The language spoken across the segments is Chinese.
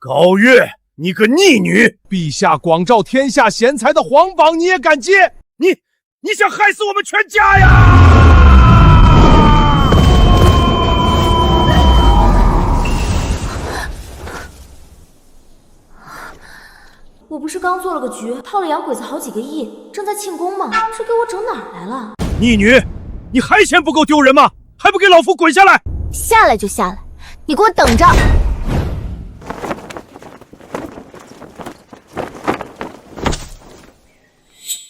高月，你个逆女！陛下广召天下贤才的皇榜，你也敢接？你想害死我们全家呀！我不是刚做了个局，套了洋鬼子好几个亿，正在庆功吗？这给我整哪儿来了？逆女，你还嫌不够丢人吗？还不给老夫滚下来！下来就下来，你给我等着！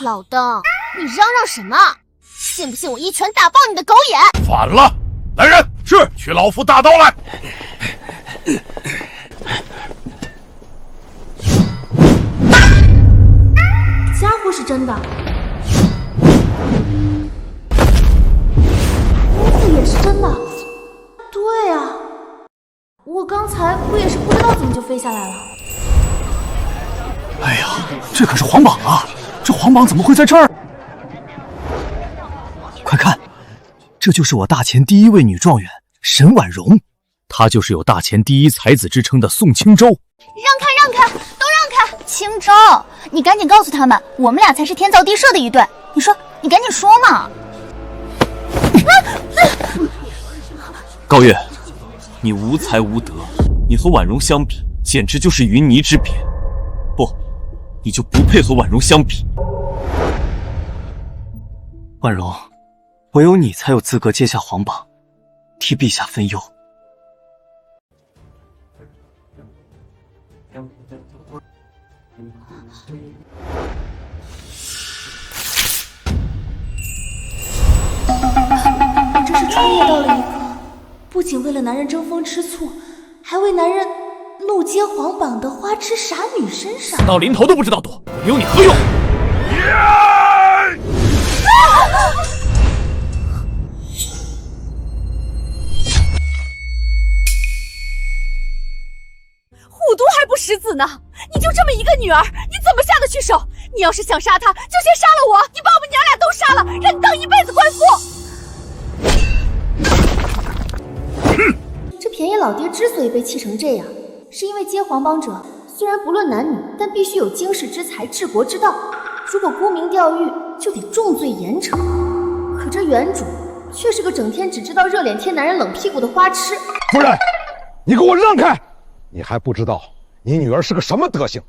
老邓，你嚷嚷什么？信不信我一拳打爆你的狗眼？反了！来人，是取老夫大刀来！家伙是真的，衣服也是真的。对啊，我刚才不也是不知道怎么就飞下来了？哎呀，这可是皇榜啊！这皇榜怎么会在这儿？快看，这就是我大前第一位女状元沈婉容，她就是有大前第一才子之称的宋青州。让开，都让开！青州，你赶紧告诉他们，我们俩才是天造地设的一对。你说，你赶紧说嘛！高月，你无才无德，你和婉容相比，简直就是云泥之别。不，你就不配和婉容相比。婉容，唯有你才有资格接下皇榜，替陛下分忧。我真是穿越到了一个不仅为了男人争风吃醋，还为男人怒接皇榜的花痴傻女身上。到临头都不知道躲，我留你何用？虎毒还不食子呢！你就这么一个女儿，你怎么下得去手？你要是想杀她，就先杀了我！你把我们娘俩都杀了，让你当一辈子官夫！这便宜老爹之所以被气成这样，是因为接皇榜者虽然不论男女，但必须有经世之才、治国之道。如果沽名钓誉，就得重罪严惩。可这原主却是个整天只知道热脸贴男人冷屁股的花痴。夫人，你给我让开！你还不知道你女儿是个什么德行，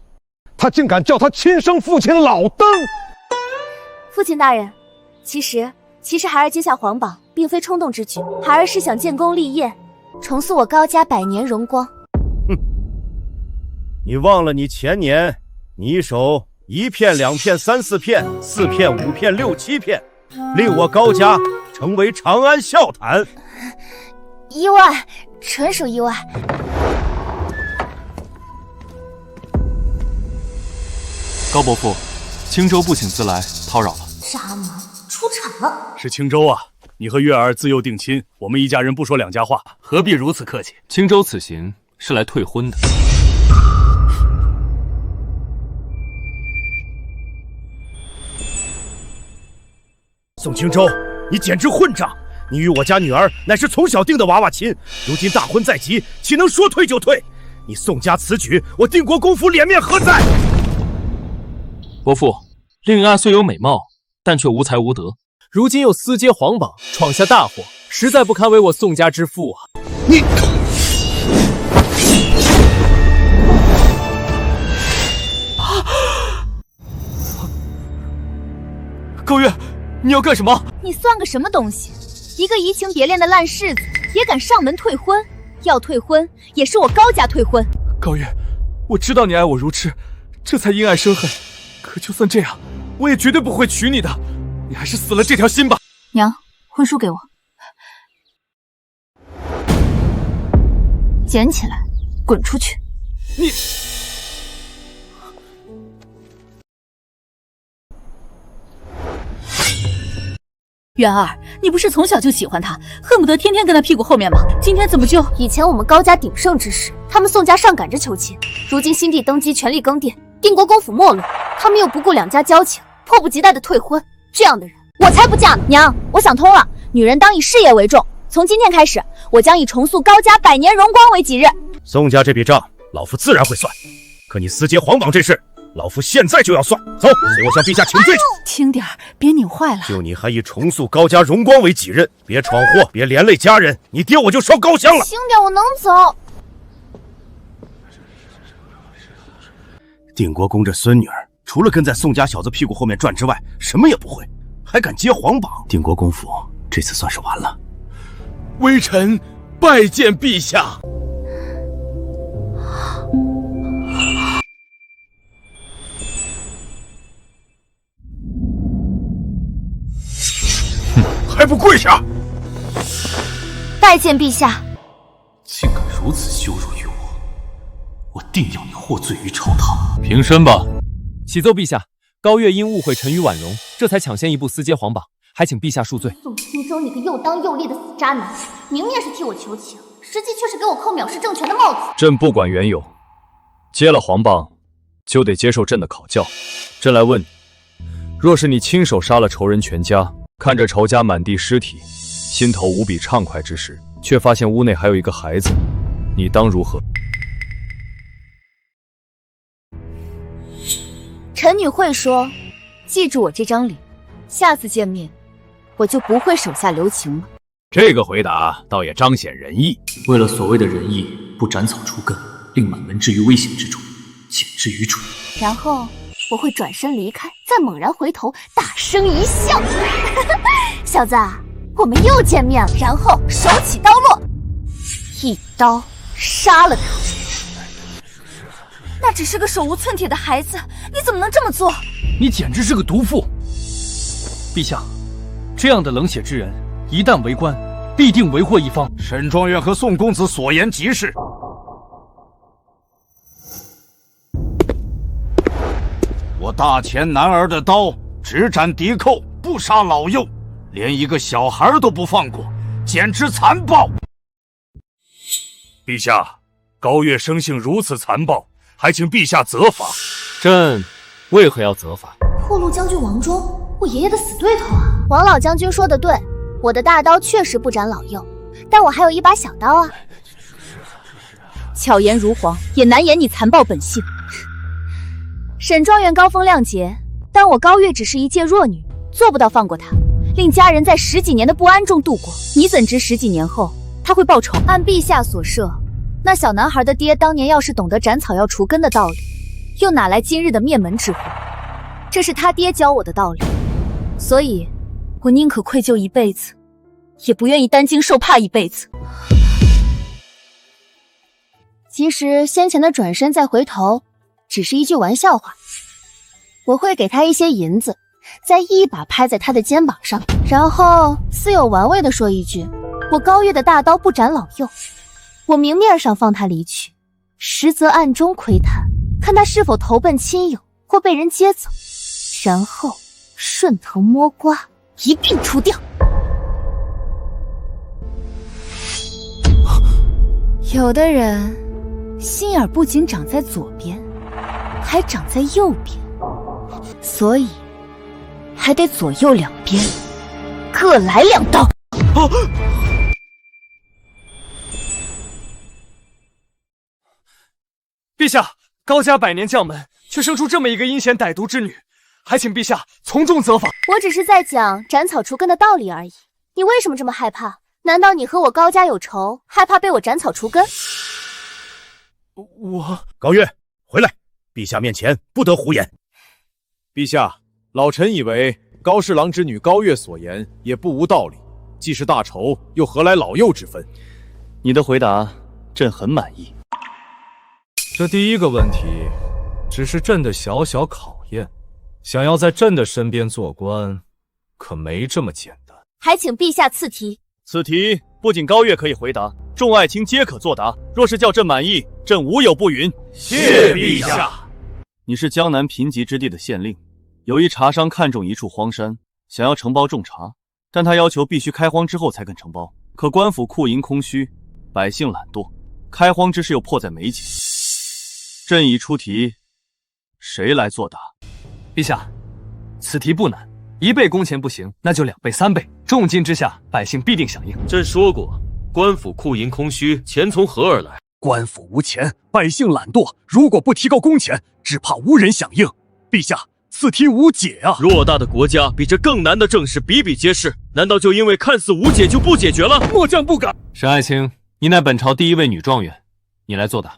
她竟敢叫她亲生父亲老登！父亲大人，其实孩儿接下皇榜，并非冲动之举，孩儿是想建功立业，重塑我高家百年荣光。哼，你忘了你前年你一手1片2片3、4片4片5片6、7片，令我高家成为长安笑谈。意外，纯属意外。高伯父，青州不请自来，叨扰了。渣男出场了！是青州啊，你和月儿自幼定亲，我们一家人不说两家话，何必如此客气？青州此行是来退婚的。宋青州，你简直混账！你与我家女儿乃是从小定的娃娃亲，如今大婚在即，岂能说退就退？你宋家此举，我定国公府脸面何在？伯父，令爱虽有美貌，但却无才无德，如今又私接皇榜，闯下大祸，实在不堪为我宋家之父啊！你，高月，你要干什么？你算个什么东西？一个移情别恋的烂柿子，也敢上门退婚？要退婚，也是我高家退婚。高月，我知道你爱我如痴，这才因爱生恨。可就算这样，我也绝对不会娶你的。你还是死了这条心吧。娘，婚书给我，捡起来，滚出去！你。元儿，你不是从小就喜欢他，恨不得天天跟他屁股后面吗？今天怎么就……以前我们高家鼎盛之时，他们宋家上赶着求亲，如今新帝登基，权力更迭，定国公府没落，他们又不顾两家交情，迫不及待的退婚。这样的人，我才不嫁呢！娘，我想通了，女人当以事业为重。从今天开始，我将以重塑高家百年荣光为己任。宋家这笔账，老夫自然会算。可你私结皇榜这事，老夫现在就要算。走，随我向陛下请罪。轻点儿，别拧坏了。就你还以重塑高家荣光为己任，别闯祸，别连累家人，你爹我就烧高香了。轻点，我能走。定国公这孙女儿，除了跟在宋家小子屁股后面转之外，什么也不会，还敢接皇榜。定国公府这次算是完了。微臣拜见陛下。还不跪下！拜见陛下。竟敢如此羞辱于我定要你获罪于朝堂。平身吧。启奏陛下，高月因误会臣与婉容，这才抢先一步私结皇榜，还请陛下恕罪。宋青州，你个又当又立的死渣男，明面是替我求情，实际却是给我扣藐视政权的帽子。朕不管缘由，接了皇榜，就得接受朕的考教。朕来问你，若是你亲手杀了仇人全家，看着仇家满地尸体，心头无比畅快之时，却发现屋内还有一个孩子，你当如何？臣女会说，记住我这张脸，下次见面我就不会手下留情了。这个回答倒也彰显仁义。为了所谓的仁义，不斩草除根，令满门置于危险之中，简直愚蠢。然后我会转身离开，再猛然回头，大声一笑：“小子，我们又见面了。”然后手起刀落，一刀杀了他。那只是个手无寸铁的孩子，你怎么能这么做？你简直是个毒妇！陛下，这样的冷血之人，一旦为官，必定为祸一方。沈庄园和宋公子所言极是。我大前男儿的刀只斩敌寇，不杀老幼，连一个小孩都不放过，简直残暴！陛下，高月生性如此残暴，还请陛下责罚。朕为何要责罚？破路将军王忠，我爷爷的死对头啊！王老将军说的对，我的大刀确实不斩老幼，但我还有一把小刀啊。巧言如簧，也难掩你残暴本性。沈庄园高风亮节，但我高月只是一介弱女，做不到放过他，令家人在10几年的不安中度过。你怎知10几年后他会报仇？按陛下所设，那小男孩的爹当年要是懂得斩草要除根的道理，又哪来今日的灭门之祸？这是他爹教我的道理，所以我宁可愧疚一辈子，也不愿意担惊受怕一辈子。其实先前的转身再回头只是一句玩笑话，我会给他一些银子，再一把拍在他的肩膀上，然后似有玩味地说一句：我高月的大刀不斩老幼。我明面上放他离去，实则暗中窥探，看他是否投奔亲友或被人接走，然后顺藤摸瓜一并除掉。有的人心眼不仅长在左边，还长在右边，所以还得左右两边各来2刀。陛下，高家百年将门，却生出这么一个阴险歹毒之女，还请陛下从重责罚。我只是在讲斩草除根的道理而已，你为什么这么害怕？难道你和我高家有仇，害怕被我斩草除根？我高月，回来！陛下面前不得胡言。陛下，老臣以为高侍郎之女高月所言也不无道理，既是大仇，又何来老幼之分？你的回答，朕很满意。这第一个问题，只是朕的小小考验。想要在朕的身边做官，可没这么简单。还请陛下赐题。此题不仅高月可以回答，众爱卿皆可作答。若是叫朕满意，朕无有不允。谢陛下。你是江南贫瘠之地的县令，有一茶商看中一处荒山，想要承包种茶，但他要求必须开荒之后才肯承包。可官府库银空虚，百姓懒惰，开荒之事又迫在眉睫。朕已出题，谁来作答？陛下，此题不难，1倍工钱不行，那就2倍、3倍，重金之下，百姓必定响应。朕说过，官府库银空虚，钱从何而来？官府无钱，百姓懒惰，如果不提高工钱，只怕无人响应。陛下，此题无解啊！偌大的国家，比这更难的政事比比皆是，难道就因为看似无解就不解决了？末将不敢。沈爱卿，你乃本朝第一位女状元，你来作答。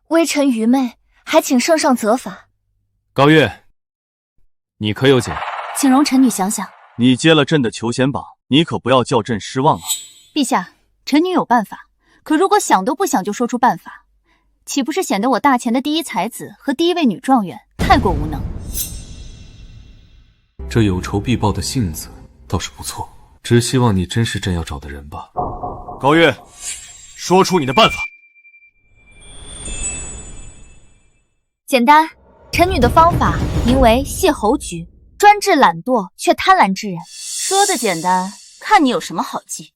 微臣愚昧，还请圣上责罚。高月，你可有解？请容臣女想想。你接了朕的求贤榜，你可不要叫朕失望啊！陛下，臣女有办法，可如果想都不想就说出办法，岂不是显得我大前的第一才子和第一位女状元太过无能？这有仇必报的性子倒是不错，只希望你真是朕要找的人吧。高月，说出你的办法。简单，臣女的方法名为谢侯局，专治懒惰却贪婪之人。说的简单，看你有什么好计。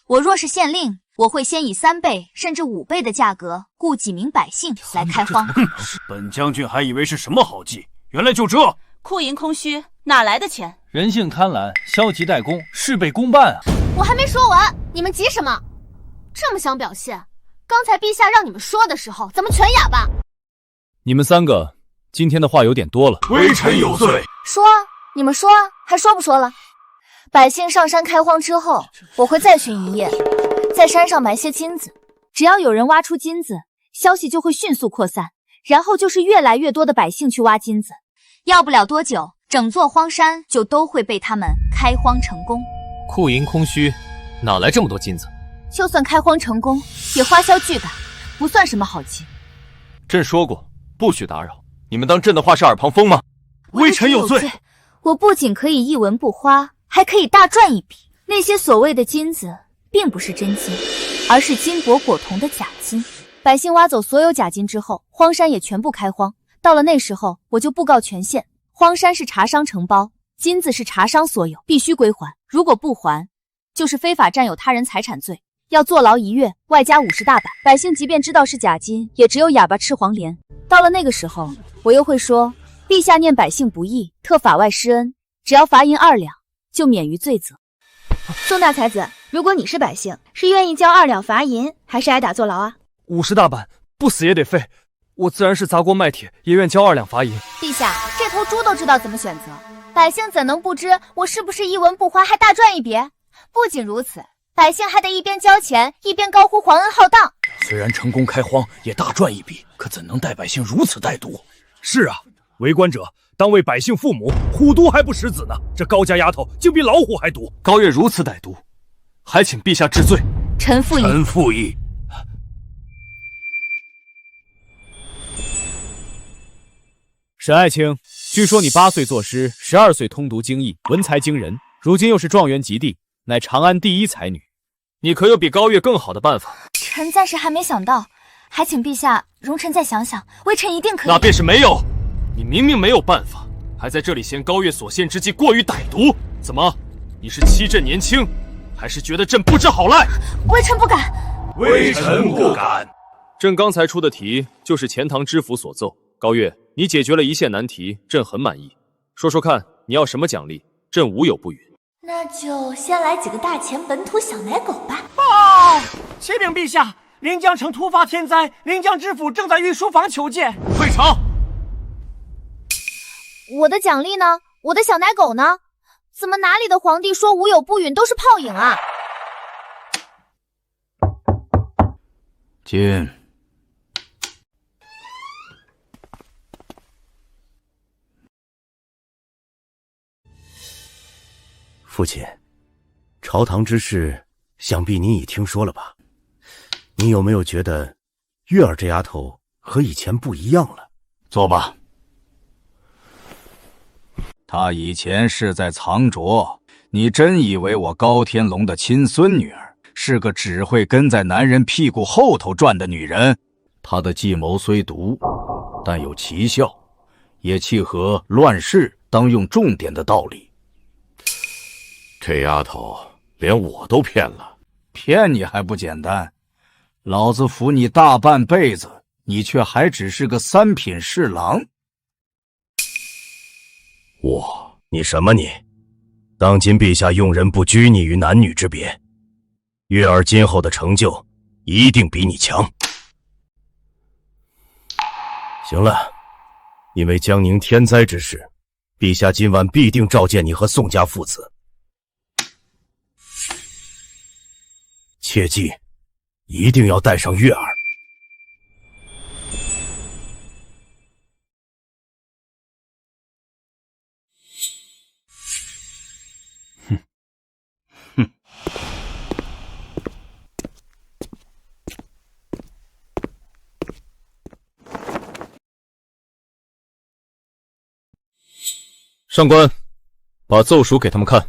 我若是县令，我会先以3倍甚至5倍的价格雇几名百姓来开荒。本将军还以为是什么好计，原来就这。库银空虚，哪来的钱？人性贪婪，消极怠工，事倍功半啊！我还没说完，你们急什么？这么想表现？刚才陛下让你们说的时候，咱们全哑巴。你们3个今天的话有点多了。微臣有罪。说啊，你们说啊，还说不说了？百姓上山开荒之后，我会再巡一夜，在山上埋些金子。只要有人挖出金子，消息就会迅速扩散，然后就是越来越多的百姓去挖金子。要不了多久，整座荒山就都会被他们开荒成功。库银空虚，哪来这么多金子？就算开荒成功，也花销巨大，不算什么好计。朕说过，不许打扰。你们当朕的话是耳旁风吗？微臣有罪。我不仅可以一文不花，还可以大赚一笔。那些所谓的金子，并不是真金，而是金箔裹铜的假金。百姓挖走所有假金之后，荒山也全部开荒。到了那时候，我就布告全县，荒山是茶商承包，金子是茶商所有，必须归还。如果不还，就是非法占有他人财产罪，要坐牢1月，外加50大板。百姓即便知道是假金，也只有哑巴吃黄连。到了那个时候，我又会说，陛下念百姓不义，特法外施恩，只要罚银2两，就免于罪责。宋大才子，如果你是百姓，是愿意交2两罚银，还是挨打坐牢啊？50大板，不死也得废。我自然是砸锅卖铁，也愿交2两罚银。陛下，这头猪都知道怎么选择，百姓怎能不知我是不是一文不花还大赚一笔？不仅如此，百姓还得一边交钱，一边高呼皇恩浩荡。虽然成功开荒也大赚一笔，可怎能待百姓如此怠惰？是啊，为官者当为百姓父母，虎毒还不食子呢。这高家丫头竟比老虎还毒。高月如此歹毒，还请陛下治罪。臣附议。臣附议。沈爱卿，据说你8岁作诗，12岁通读经义，文才惊人，如今又是状元及第，乃长安第一才女。你可有比高月更好的办法？臣暂时还没想到，还请陛下容臣再想想，微臣一定可以。那便是没有。你明明没有办法，还在这里嫌高月所献之计过于歹毒，怎么？你是欺朕年轻，还是觉得朕不知好赖？微臣不敢。微臣不敢。朕刚才出的题就是钱塘知府所奏。高月，你解决了一线难题，朕很满意。说说看，你要什么奖励？朕无有不允。那就先来几个大钱本土小奶狗吧。报！启禀陛下，临江城突发天灾，临江知府正在御书房求见。退场。我的奖励呢？我的小奶狗呢？怎么哪里的皇帝说无有不允都是泡影啊？进。父亲，朝堂之事，想必你已听说了吧？你有没有觉得月儿这丫头和以前不一样了？坐吧。她以前是在藏拙，你真以为我高天龙的亲孙女儿是个只会跟在男人屁股后头转的女人？她的计谋虽毒，但有奇效，也契合乱世当用重点的道理。这丫头连我都骗了，骗你还不简单？老子服你大半辈子，你却还只是个3品侍郎。你什么你？当今陛下用人不拘泥于男女之别，月儿今后的成就，一定比你强。行了，因为江宁天灾之事，陛下今晚必定召见你和宋家父子。切记，一定要带上月儿。上官，把奏书给他们看。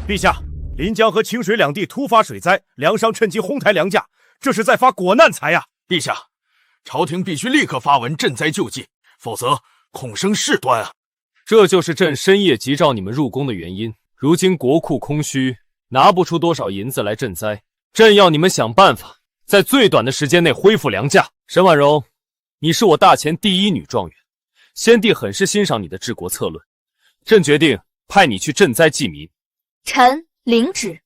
陛下，临江和清水两地突发水灾，梁商趁机哄抬粮价，这是在发国难财呀！陛下，朝廷必须立刻发文赈灾救济，否则恐生事端啊！这就是朕深夜急召你们入宫的原因。如今国库空虚，拿不出多少银子来赈灾。朕要你们想办法，在最短的时间内恢复粮价。沈婉容，你是我大前第一女状元，先帝很是欣赏你的治国策论，朕决定派你去赈灾济民。臣领旨。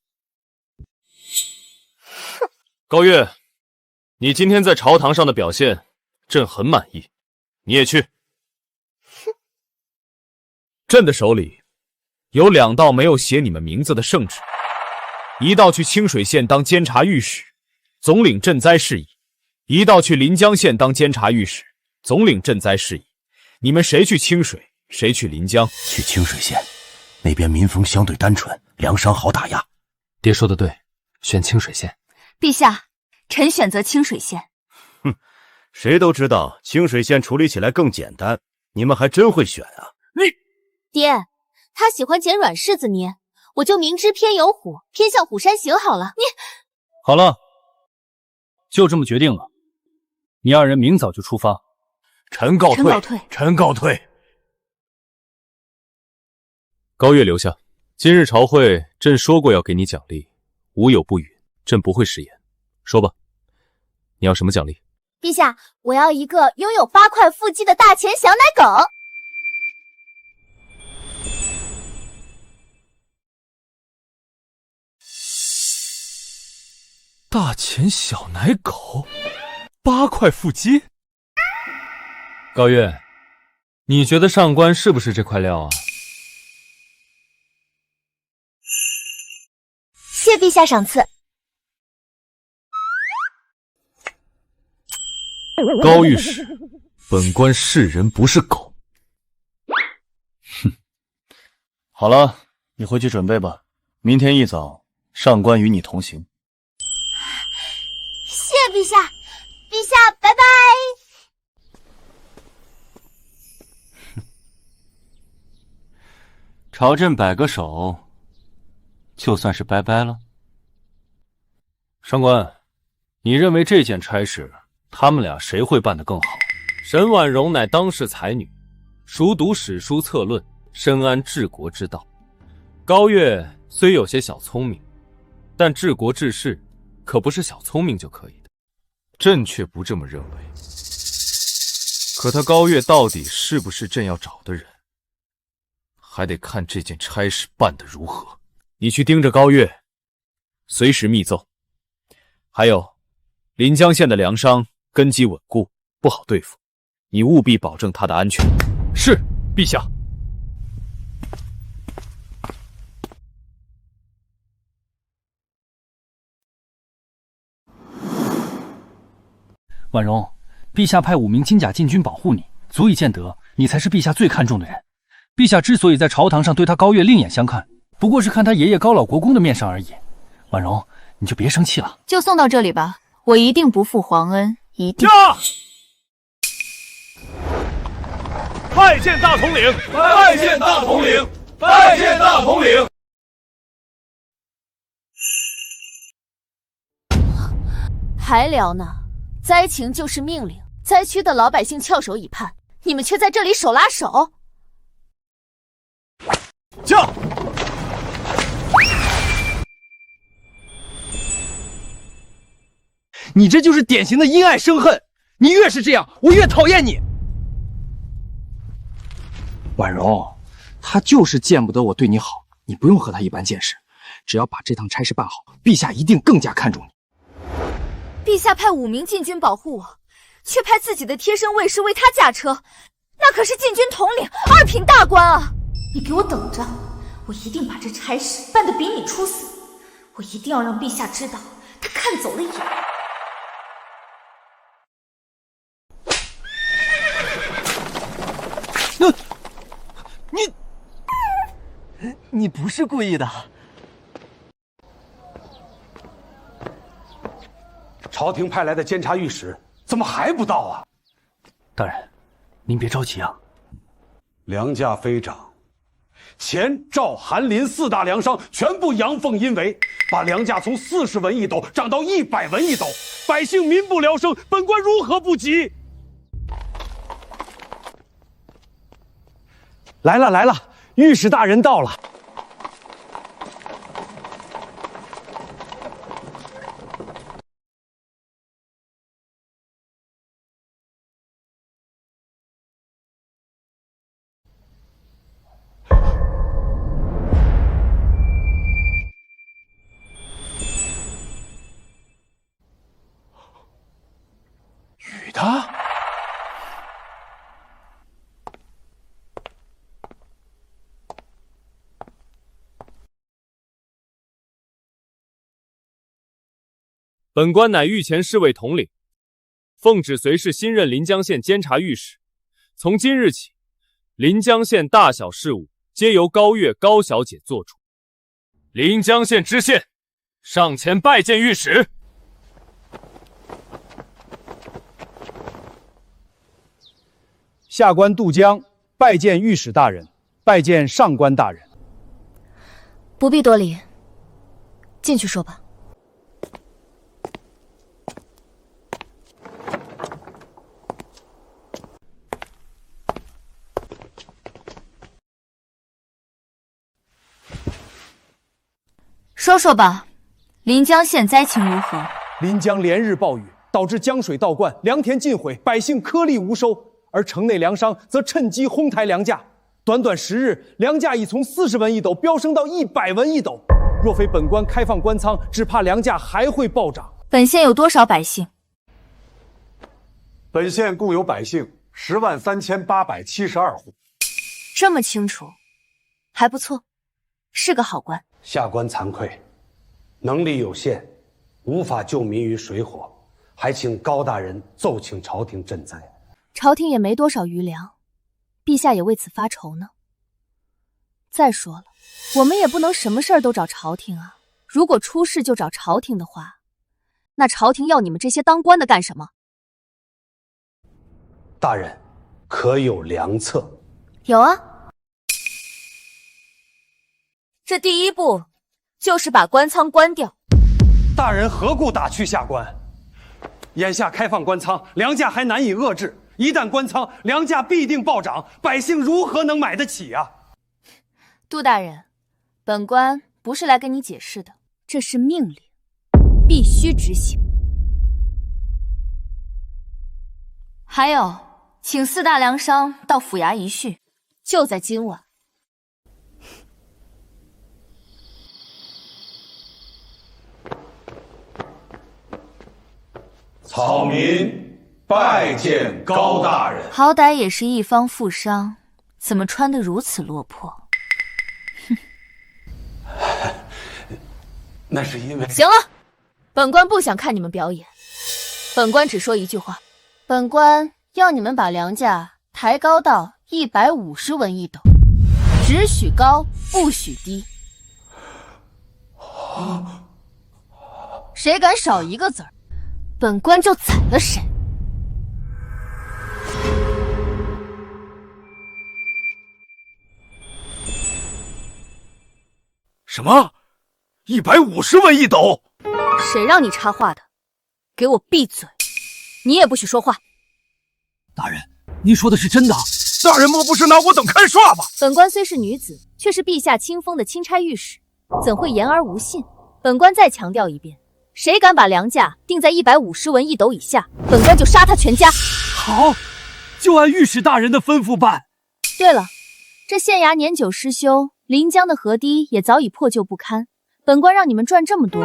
高月，你今天在朝堂上的表现，朕很满意，你也去。朕的手里有2道没有写你们名字的圣旨。一道去清水县当监察御史，总领赈灾事宜；一道去临江县当监察御史，总领赈灾事宜。你们谁去清水，谁去临江？去清水县，那边民风相对单纯，粮商好打压。爹说的对，选清水县。陛下，臣选择清水县。哼，谁都知道清水县处理起来更简单，你们还真会选啊！爹，他喜欢捡软柿子捏。我就明知偏有虎，偏向虎山行好了。你好了，就这么决定了。你2人明早就出发。臣告退。臣告退。高月留下。今日朝会，朕说过要给你奖励，无有不允，朕不会食言。说吧，你要什么奖励？陛下，我要一个拥有8块腹肌的大钱小奶狗。大钱小奶狗，8块腹肌。高月，你觉得上官是不是这块料啊？谢陛下赏赐。高御史，本官是人不是狗。哼，好了，你回去准备吧。明天一早，上官与你同行。谢陛下，陛下拜拜。朝朕摆个手，就算是拜拜了。上官，你认为这件差事，他们俩谁会办得更好？沈婉容乃当世才女，熟读史书策论，深谙治国之道。高月虽有些小聪明，但治国治世可不是小聪明就可以的。朕却不这么认为。可他高月到底是不是朕要找的人，还得看这件差事办得如何。你去盯着高月，随时密奏。还有，临江县的粮商根基稳固，不好对付，你务必保证他的安全。是，陛下。婉容，陛下派5名金甲禁军保护你，足以见得你才是陛下最看重的人。陛下之所以在朝堂上对他高月另眼相看，不过是看他爷爷高老国公的面上而已。婉容，你就别生气了。就送到这里吧，我一定不负皇恩，一定。拜见大统领！拜见大统领！拜见大统领！还聊呢？灾情就是命令，灾区的老百姓翘首以盼，你们却在这里手拉手。驾！你这就是典型的因爱生恨，你越是这样，我越讨厌你。婉容，他就是见不得我对你好，你不用和他一般见识。只要把这趟差事办好，陛下一定更加看重你。陛下派5名禁军保护我，却派自己的贴身卫士为他驾车，那可是禁军统领2品大官啊！你给我等着，我一定把这差事办得比你出色。我一定要让陛下知道，他看走了眼。你不是故意的。朝廷派来的监察御史怎么还不到啊？大人，您别着急啊。梁家飞涨，前赵、韩、林4大粮商全部阳奉阴违，把粮价从40文一斗涨到100文一斗，百姓民不聊生，本官如何不急？来了来了，御史大人到了。雨的。本官乃御前侍卫统领，奉旨随侍新任临江县监察御史。从今日起，临江县大小事务皆由高月高小姐做主。临江县知县上前拜见御史。下官杜江拜见御史大人，拜见上官大人。不必多礼，进去说吧。说说吧，临江县灾情如何？临江连日暴雨，导致江水倒灌，良田尽毁，百姓颗粒无收。而城内粮商则趁机哄抬粮价，短短10日，粮价已从40文一斗飙升到100文一斗。若非本官开放官仓，只怕粮价还会暴涨。本县有多少百姓？本县共有百姓103872户。这么清楚，还不错，是个好官。下官惭愧，能力有限，无法救民于水火，还请高大人奏请朝廷赈灾。朝廷也没多少余粮，陛下也为此发愁呢。再说了，我们也不能什么事儿都找朝廷啊。如果出事就找朝廷的话，那朝廷要你们这些当官的干什么？大人，可有良策？有啊。这第一步就是把官仓关掉。大人何故打趣下官？眼下开放官仓，粮价还难以遏制。一旦关仓，粮价必定暴涨，百姓如何能买得起啊？杜大人，本官不是来跟你解释的，这是命令，必须执行。还有，请4大粮商到府衙一叙，就在今晚。草民拜见高大人。好歹也是一方富商，怎么穿得如此落魄？哼！那是因为……行了，本官不想看你们表演。本官只说一句话：本官要你们把粮价抬高到150文一斗，只许高，不许低。谁敢少一个字儿，本官就宰了谁。什么？150文一斗？谁让你插话的？给我闭嘴！你也不许说话。大人，您说的是真的？大人莫不是拿我等看耍吧？本官虽是女子，却是陛下亲封的钦差御史，怎会言而无信？本官再强调一遍，谁敢把粮价定在150文一斗以下，本官就杀他全家。好，就按御史大人的吩咐办。对了，这县衙年久失修，临江的河堤也早已破旧不堪。本官让你们赚这么多，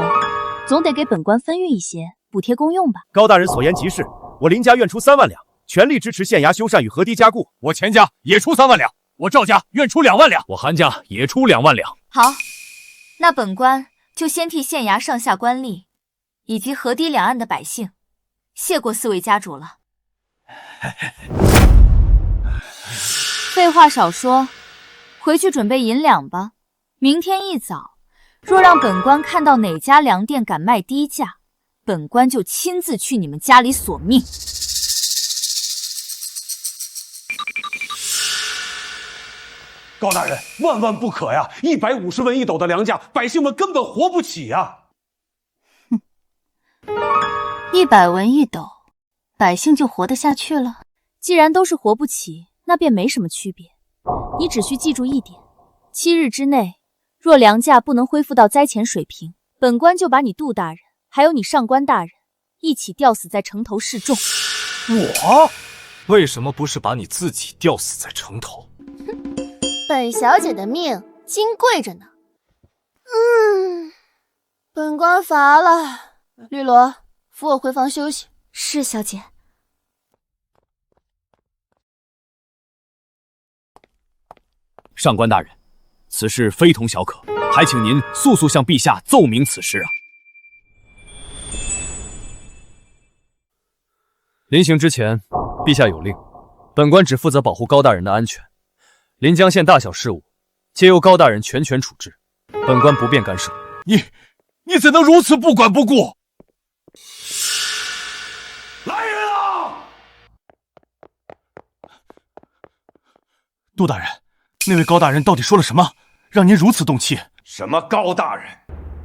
总得给本官分运一些，补贴公用吧。高大人所言极是，我林家愿出3万两，全力支持县衙修缮与河堤加固。我钱家也出3万两，我赵家愿出2万两，我韩家也出2万两。好，那本官就先替县衙上下官吏以及河堤两岸的百姓谢过4位家主了。废话少说，回去准备银两吧。明天一早，若让本官看到哪家粮店敢卖低价，本官就亲自去你们家里索命。高大人，万万不可呀！150文1斗的粮价，百姓们根本活不起呀！100文1斗，百姓就活得下去了？既然都是活不起，那便没什么区别。你只需记住一点：7日之内，若粮价不能恢复到灾前水平，本官就把你杜大人还有你上官大人一起吊死在城头示众。我为什么不是把你自己吊死在城头？本小姐的命金贵着呢。本官乏了，绿萝，扶我回房休息。是，小姐。上官大人，此事非同小可，还请您速速向陛下奏明此事啊！临行之前，陛下有令，本官只负责保护高大人的安全，临江县大小事务皆由高大人全权处置，本官不便干涉。你怎能如此不管不顾？来人啊！杜大人，那位高大人到底说了什么，让您如此动气？什么高大人，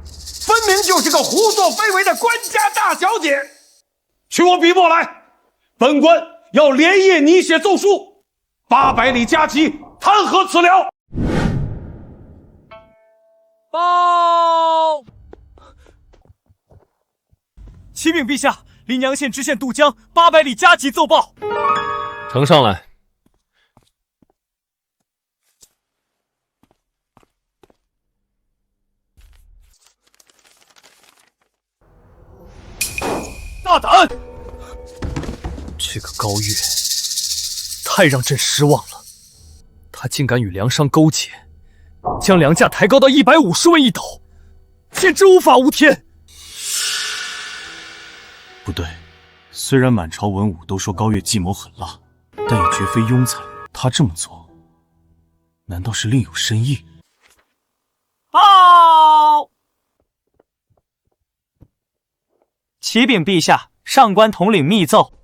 分明就是个胡作非为的官家大小姐！取我笔墨来，本官要连夜拟写奏书，800里加急弹劾此僚。报！启禀陛下，临阳县知县渡江800里加急奏报。呈上来。大胆！这个高月太让朕失望了，他竟敢与粮商勾结，将粮价抬高到150文1斗，简直无法无天。不对，虽然满朝文武都说高月计谋狠辣，但也绝非庸才。他这么做，难道是另有深意？报！启禀陛下，上官统领密奏。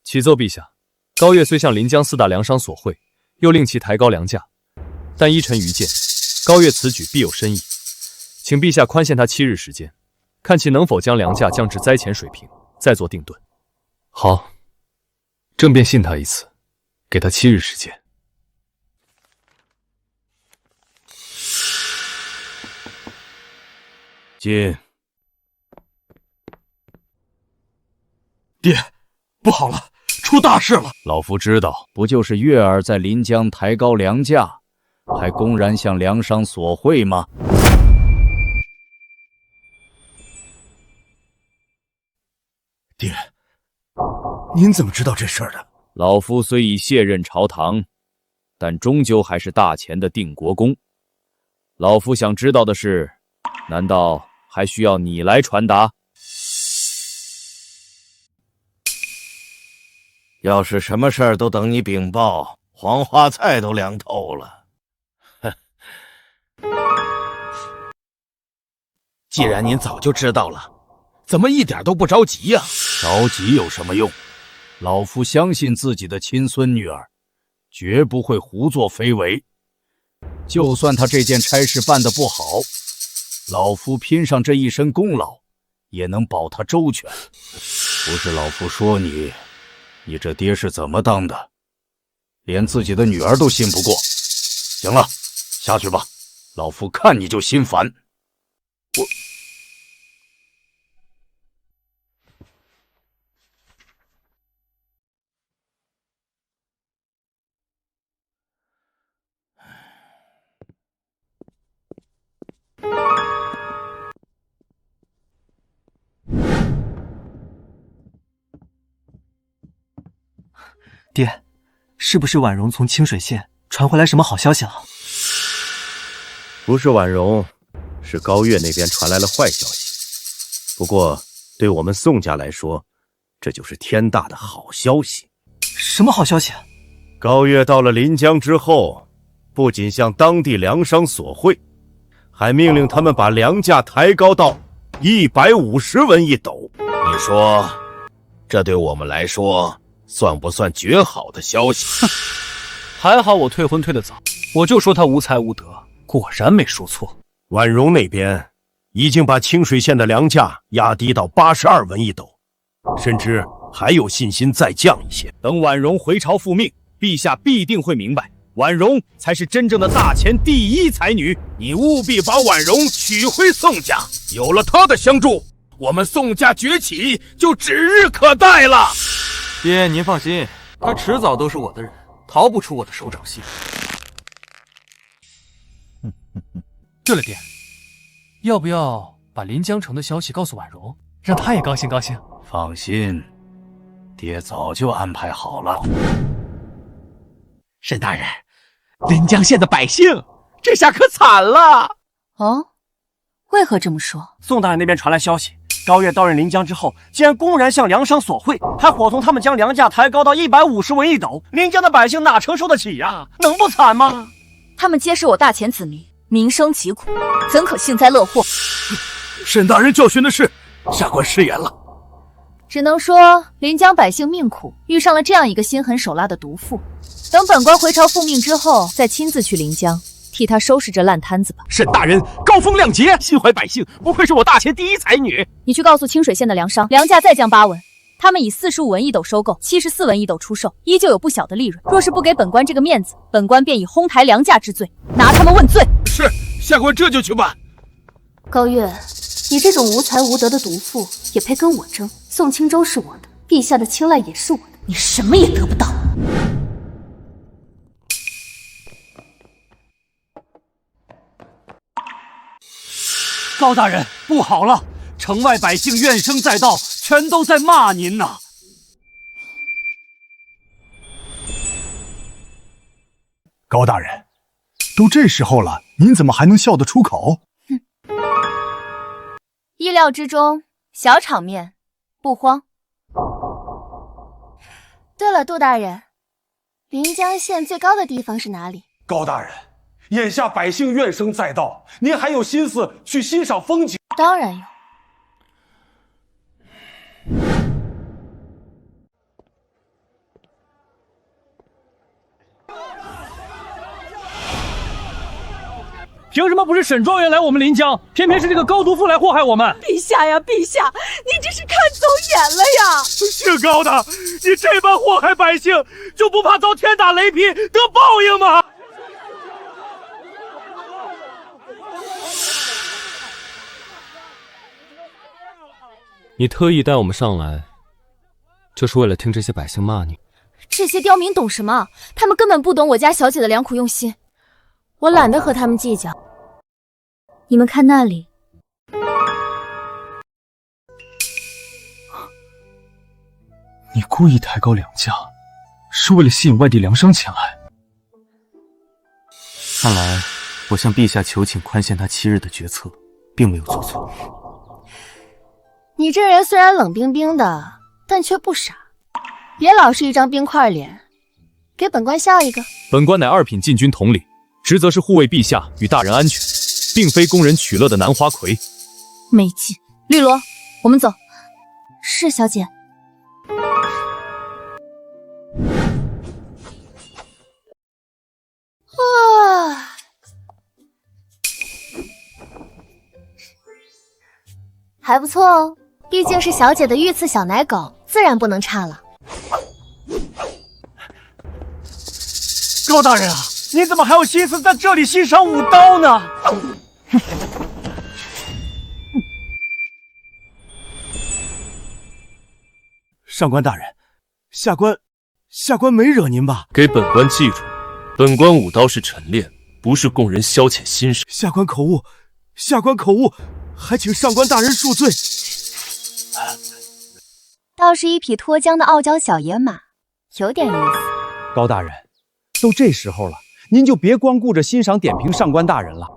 启奏陛下，高月虽向临江4大粮商索贿，又令其抬高粮价，但依臣愚见，高月此举必有深意，请陛下宽限他7日时间，看其能否将粮价降至灾前水平，再做定断。好，朕便信他一次，给他7日时间。进。爹，不好了，出大事了！老夫知道，不就是月儿在临江抬高粮价，还公然向粮商索贿吗？爹，您怎么知道这事儿的？老夫虽已卸任朝堂，但终究还是大前的定国公。老夫想知道的是，难道还需要你来传达？要是什么事儿都等你禀报，黄花菜都凉透了。既然您早就知道了，怎么一点都不着急呀？着急有什么用？老夫相信自己的亲孙女儿，绝不会胡作非为。就算她这件差事办得不好，老夫拼上这一身功劳，也能保她周全。不是老夫说你，你这爹是怎么当的？连自己的女儿都信不过。行了，下去吧，老夫看你就心烦。爹，是不是婉容从清水县传回来什么好消息了？不是婉容，是高月那边传来了坏消息。不过对我们宋家来说，这就是天大的好消息。什么好消息？高月到了临江之后，不仅向当地粮商索贿，还命令他们把粮价抬高到150文一斗。你说，这对我们来说算不算绝好的消息？还好我退婚退得早，我就说他无才无德，果然没说错。婉容那边已经把清水县的粮价压低到82文一斗，甚至还有信心再降一些。等婉容回朝复命，陛下必定会明白，婉容才是真正的大前第一才女。你务必把婉容娶回宋家，有了她的相助，我们宋家崛起就指日可待了。爹，您放心，她迟早都是我的人，逃不出我的手掌心。对了，爹，要不要把临江城的消息告诉婉容，让她也高兴高兴？放心，爹早就安排好了。沈大人，临江县的百姓这下可惨了。哦，为何这么说？宋大人那边传来消息，高月到任临江之后，竟然公然向粮商索贿，还伙同他们将粮价抬高到150文一斗。临江的百姓哪承受得起呀？能不惨吗？他们皆是我大前子民，民生疾苦，怎可幸灾乐祸？沈大人教训的是，下官失言了。只能说临江百姓命苦，遇上了这样一个心狠手辣的毒妇。等本官回朝复命之后，再亲自去临江，替他收拾这烂摊子吧。沈大人高风亮节，心怀百姓，不愧是我大前第一才女。你去告诉清水县的粮商，粮价再降8文，他们以45文一斗收购，74文一斗出售，依旧有不小的利润。若是不给本官这个面子，本官便以哄抬粮价之罪拿他们问罪。是，下官这就去办。高月，你这种无才无德的毒妇也配跟我争？宋清州是我的，陛下的青睐也是我的，你什么也得不到。高大人，不好了！城外百姓怨声载道，全都在骂您呐。高大人，都这时候了，您怎么还能笑得出口？意料之中，小场面，不慌。对了，杜大人，临江县最高的地方是哪里？高大人，眼下百姓怨声载道，您还有心思去欣赏风景？当然有。凭什么不是沈庄园来我们临江，偏偏是这个高毒妇来祸害我们？陛下呀，陛下，你这是看走眼了呀！姓高的，你这般祸害百姓，就不怕遭天打雷劈得报应吗？你特意带我们上来，就是为了听这些百姓骂你？这些刁民懂什么？他们根本不懂我家小姐的良苦用心，我懒得和他们计较。你们看那里，你故意抬高粮价，是为了吸引外地粮商前来。看来我向陛下求请宽限他7日的决策，并没有做错。你这人虽然冷冰冰的，但却不傻，别老是一张冰块脸，给本官笑一个。本官乃2品禁军统领，职责是护卫陛下与大人安全，并非供人取乐的南花魁。没劲。绿萝，我们走。是，小姐。还不错哦，毕竟是小姐的御赐小奶狗，自然不能差了。高大人啊，你怎么还有心思在这里欣赏武刀呢？上官大人，下官没惹您吧？给本官记住，本官武刀是陈练，不是供人消遣心神。下官口误，还请上官大人恕罪。倒是一匹脱缰的傲娇小野马，有点意思。高大人，都这时候了，您就别光顾着欣赏点评上官大人了。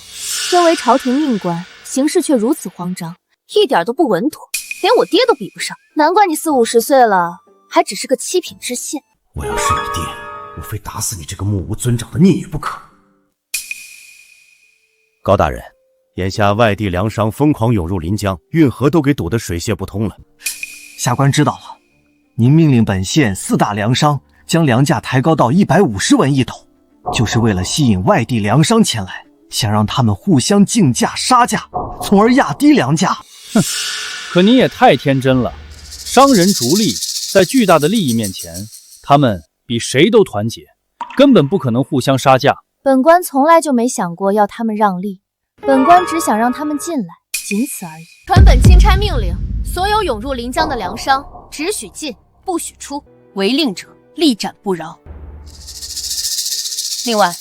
身为朝廷命官，行事却如此慌张，一点都不稳妥，连我爹都比不上。难怪你40、50岁了，还只是个7品知县。我要是你爹，我非打死你这个目无尊长的逆女不可。高大人，眼下外地粮商疯狂涌入临江，运河都给堵得水泄不通了。下官知道了，您命令本县4大粮商将粮价抬高到150文一斗，就是为了吸引外地粮商前来，想让他们互相竞价杀价，从而压低粮价。哼，可你也太天真了。商人逐利，在巨大的利益面前，他们比谁都团结，根本不可能互相杀价。本官从来就没想过要他们让利，本官只想让他们进来，仅此而已。传本钦差命令，所有涌入临江的粮商，只许进，不许出，违令者立斩不饶。另外，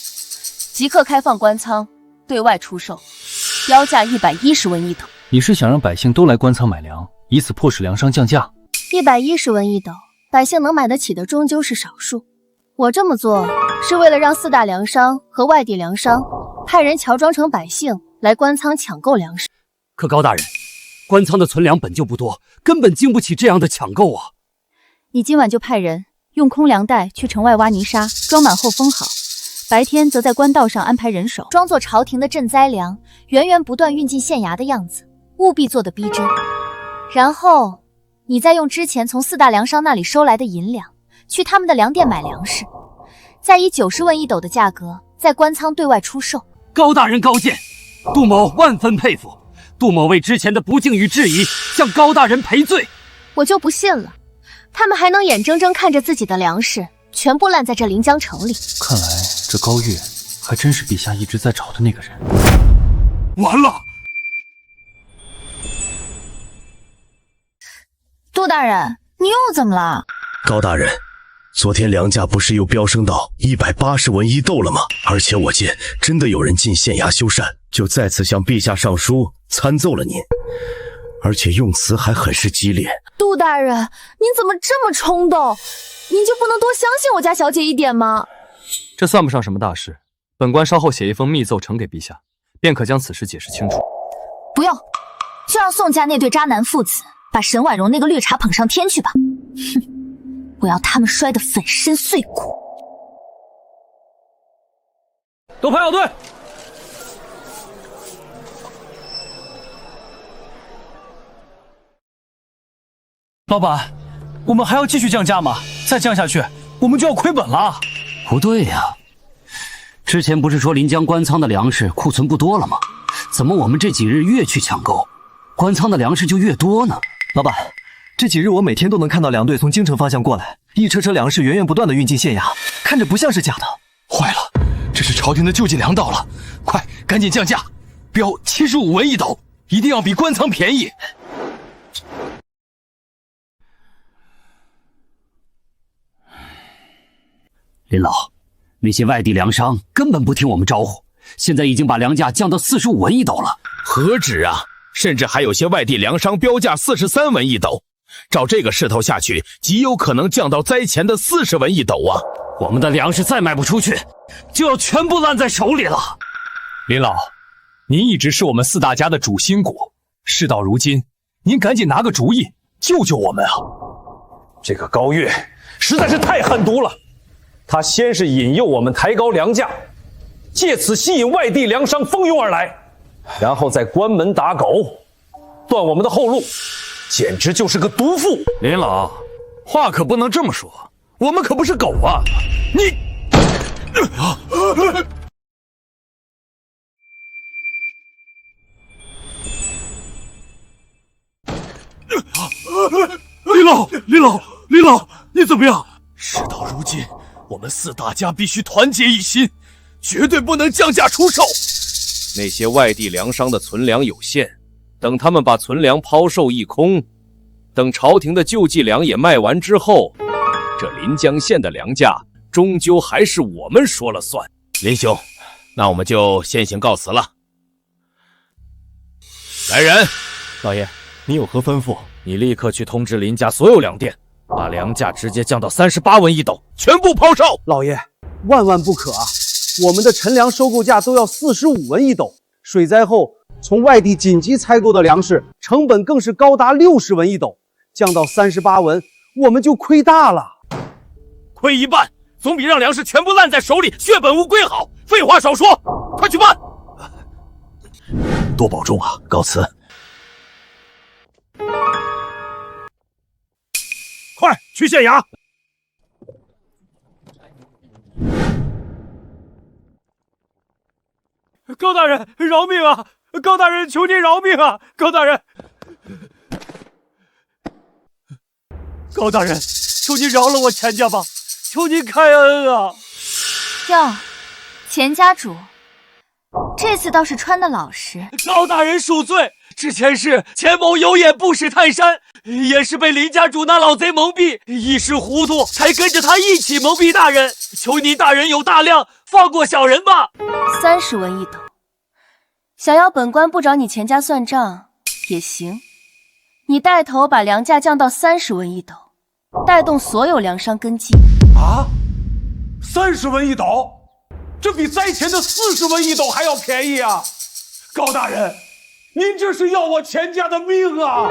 即刻开放官仓，对外出售，标价110文一斗。你是想让百姓都来官仓买粮，以此迫使粮商降价？110文一斗，百姓能买得起的终究是少数。我这么做是为了让4大粮商和外地粮商派人乔装成百姓来官仓抢购粮食。可高大人，官仓的存粮本就不多，根本经不起这样的抢购啊！你今晚就派人用空粮袋去城外挖泥沙，装满后封好，白天则在官道上安排人手，装作朝廷的赈灾粮，源源不断运进县衙的样子，务必做得逼真。然后你再用之前从4大粮商那里收来的银两，去他们的粮店买粮食，再以90文一斗的价格在官仓对外出售。高大人高见，杜某万分佩服。杜某为之前的不敬与质疑，向高大人赔罪。我就不信了，他们还能眼睁睁看着自己的粮食全部烂在这临江城里。看来这高月还真是陛下一直在找的那个人。完了！杜大人，你又怎么了？高大人，昨天粮价不是又飙升到180文一斗了吗？而且我见真的有人进县衙修缮，就再次向陛下上书参奏了您，而且用词还很是激烈。杜大人，您怎么这么冲动？您就不能多相信我家小姐一点吗？这算不上什么大事，本官稍后写一封密奏呈给陛下，便可将此事解释清楚。不用，就让宋家那对渣男父子把沈婉容那个绿茶捧上天去吧。哼，我要他们摔得粉身碎骨。都排好队。老板，我们还要继续降价吗？再降下去，我们就要亏本了。不对呀，之前不是说临江官仓的粮食库存不多了吗？怎么我们这几日越去抢购，官仓的粮食就越多呢？老板，这几日我每天都能看到粮队从京城方向过来，一车车粮食源源不断的运进县衙，看着不像是假的。坏了，这是朝廷的救济粮到了，快赶紧降价，标75文一斗，一定要比官仓便宜。林老，那些外地粮商根本不听我们招呼，现在已经把粮价降到45文一斗了。何止啊，甚至还有些外地粮商标价43文一斗，照这个势头下去，极有可能降到灾前的40文一斗啊！我们的粮食再卖不出去，就要全部烂在手里了。林老，您一直是我们4大家的主心骨，事到如今，您赶紧拿个主意，救救我们啊！这个高月实在是太狠毒了。他先是引诱我们抬高粮价，借此吸引外地粮商蜂拥而来，然后再关门打狗，断我们的后路，简直就是个毒妇。林老，话可不能这么说，我们可不是狗啊！你，林老，你怎么样？事到如今，我们4大家必须团结一心，绝对不能降价出售。那些外地粮商的存粮有限，等他们把存粮抛售一空，等朝廷的救济粮也卖完之后，这临江县的粮价终究还是我们说了算。林兄，那我们就先行告辞了。来人，老爷，你有何吩咐？你立刻去通知林家所有粮店，把粮价直接降到38文一斗，全部抛售。老爷，万万不可啊！我们的陈粮收购价都要45文一斗，水灾后从外地紧急采购的粮食成本更是高达60文一斗，降到38文，我们就亏大了。亏一半，总比让粮食全部烂在手里血本无归好。废话少说，快去办！多保重啊，告辞。快去县衙！高大人，饶命啊！高大人，求您饶命啊！高大人，高大人，求您饶了我钱家吧！求您开恩啊！哟，钱家主，这次倒是穿得老实。高大人恕罪，之前是钱某有眼不识泰山，也是被林家主那老贼蒙蔽，一时糊涂，才跟着他一起蒙蔽大人。求您大人有大量，放过小人吧。30文一斗，想要本官不找你钱家算账也行。你带头把粮价降到30文一斗，带动所有粮商跟进。啊，30文一斗，这比灾前的40文一斗还要便宜啊！高大人，您这是要我钱家的命啊！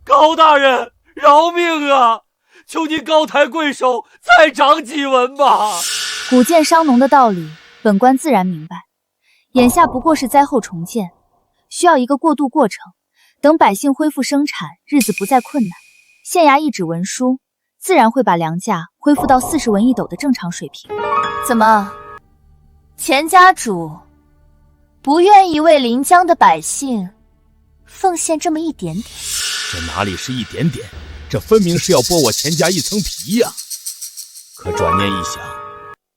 高大人，饶命啊！求您高抬贵手，再涨几文吧。谷贱伤农的道理，本官自然明白。眼下不过是灾后重建，需要一个过渡过程。等百姓恢复生产，日子不再困难，县衙一纸文书，自然会把粮价恢复到40文一斗的正常水平。怎么，钱家主不愿意为临江的百姓奉献这么一点点？这哪里是一点点，这分明是要剥我钱家一层皮呀！可转念一想，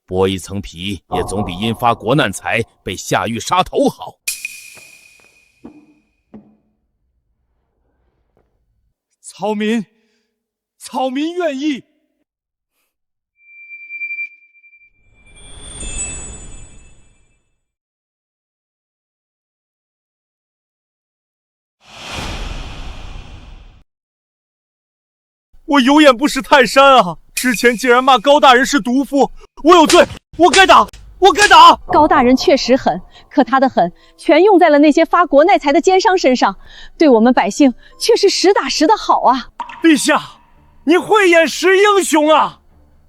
剥一层皮也总比因发国难财被下狱杀头好。草民愿意。我有眼不识泰山啊！之前竟然骂高大人是毒妇，我有罪，我该打！高大人确实狠，可他的狠全用在了那些发国难财的奸商身上，对我们百姓却是实打实的好啊！陛下，你慧眼识英雄啊！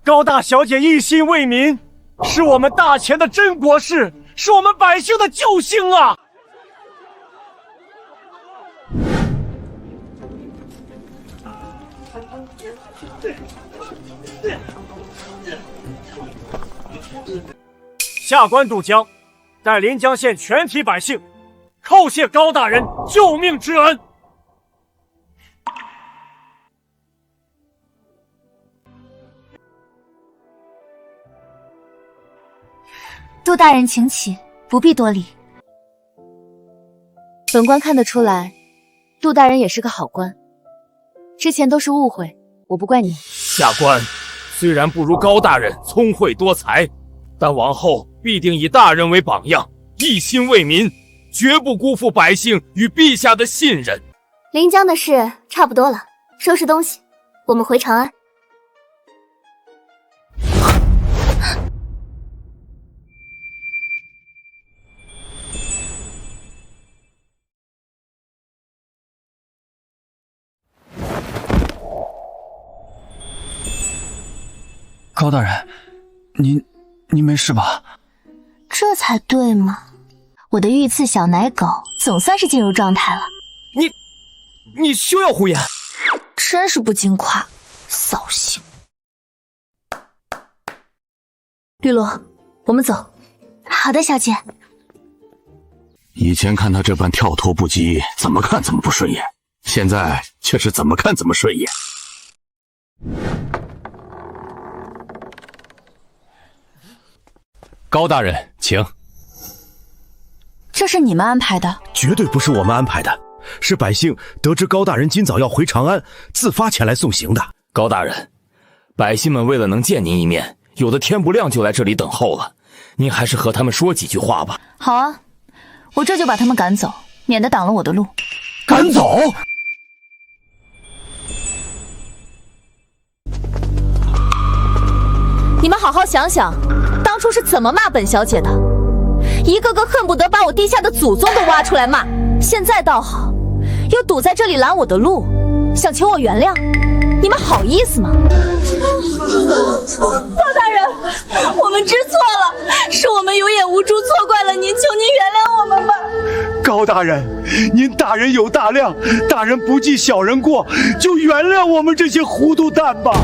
高大小姐一心为民，是我们大钱的真国士，是我们百姓的救星啊！下官渡江，带临江县全体百姓叩谢高大人救命之恩。杜大人请起，不必多礼。本官看得出来，杜大人也是个好官。之前都是误会，我不怪你。下官虽然不如高大人聪慧多才，但往后必定以大人为榜样，一心为民，绝不辜负百姓与陛下的信任。临江的事差不多了，收拾东西，我们回长安。高大人，您没事吧？这才对嘛！我的御赐小奶狗总算是进入状态了。你休要胡言！真是不经夸，扫兴。绿萝，我们走。好的，小姐。以前看他这般跳脱不羁，怎么看怎么不顺眼，现在却是怎么看怎么顺眼。高大人，请。这是你们安排的？绝对不是我们安排的，是百姓得知高大人今早要回长安，自发前来送行的。高大人，百姓们为了能见您一面，有的天不亮就来这里等候了，您还是和他们说几句话吧。好啊，我这就把他们赶走，免得挡了我的路。赶走？你们好好想想，当初是怎么骂本小姐的？一个个恨不得把我地下的祖宗都挖出来骂。现在倒好，又堵在这里拦我的路，想求我原谅，你们好意思吗？高大人，我们知错了，是我们有眼无珠，错怪了您，求您原谅我们吧。高大人，您大人有大量，大人不计小人过，就原谅我们这些糊涂蛋吧。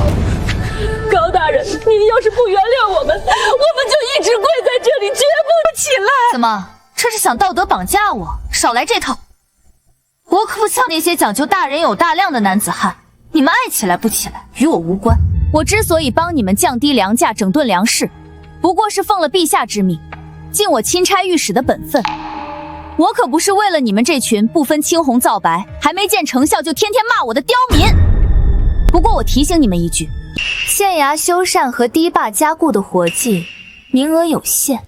高大人，您要是不原谅我们，我们就一直跪在这里，绝不起来。怎么，这是想道德绑架我？少来这套！我可不像那些讲究大人有大量的男子汉，你们爱起来不起来，与我无关。我之所以帮你们降低粮价、整顿粮食，不过是奉了陛下之命，尽我钦差御史的本分。我可不是为了你们这群不分青红皂白，还没见成效就天天骂我的刁民。不过我提醒你们一句，县衙修缮和堤坝加固的活计，名额有限，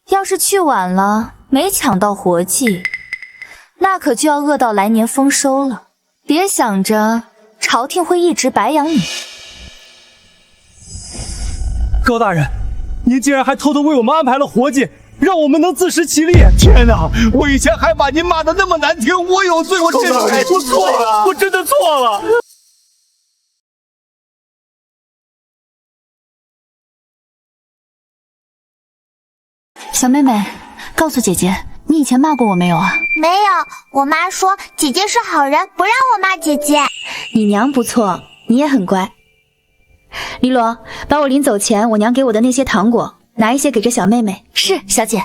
要是去晚了，没抢到活计，那可就要饿到来年丰收了。别想着朝廷会一直白养你。高大人，您竟然还偷偷为我们安排了活计，让我们能自食其力。天哪！我以前还把您骂得那么难听，我有罪，我真的我错了，我真的错了。小妹妹，告诉姐姐，你以前骂过我没有啊？没有，我妈说姐姐是好人，不让我骂姐姐。你娘不错，你也很乖。黎罗，把我临走前我娘给我的那些糖果拿一些给这小妹妹。是，小姐。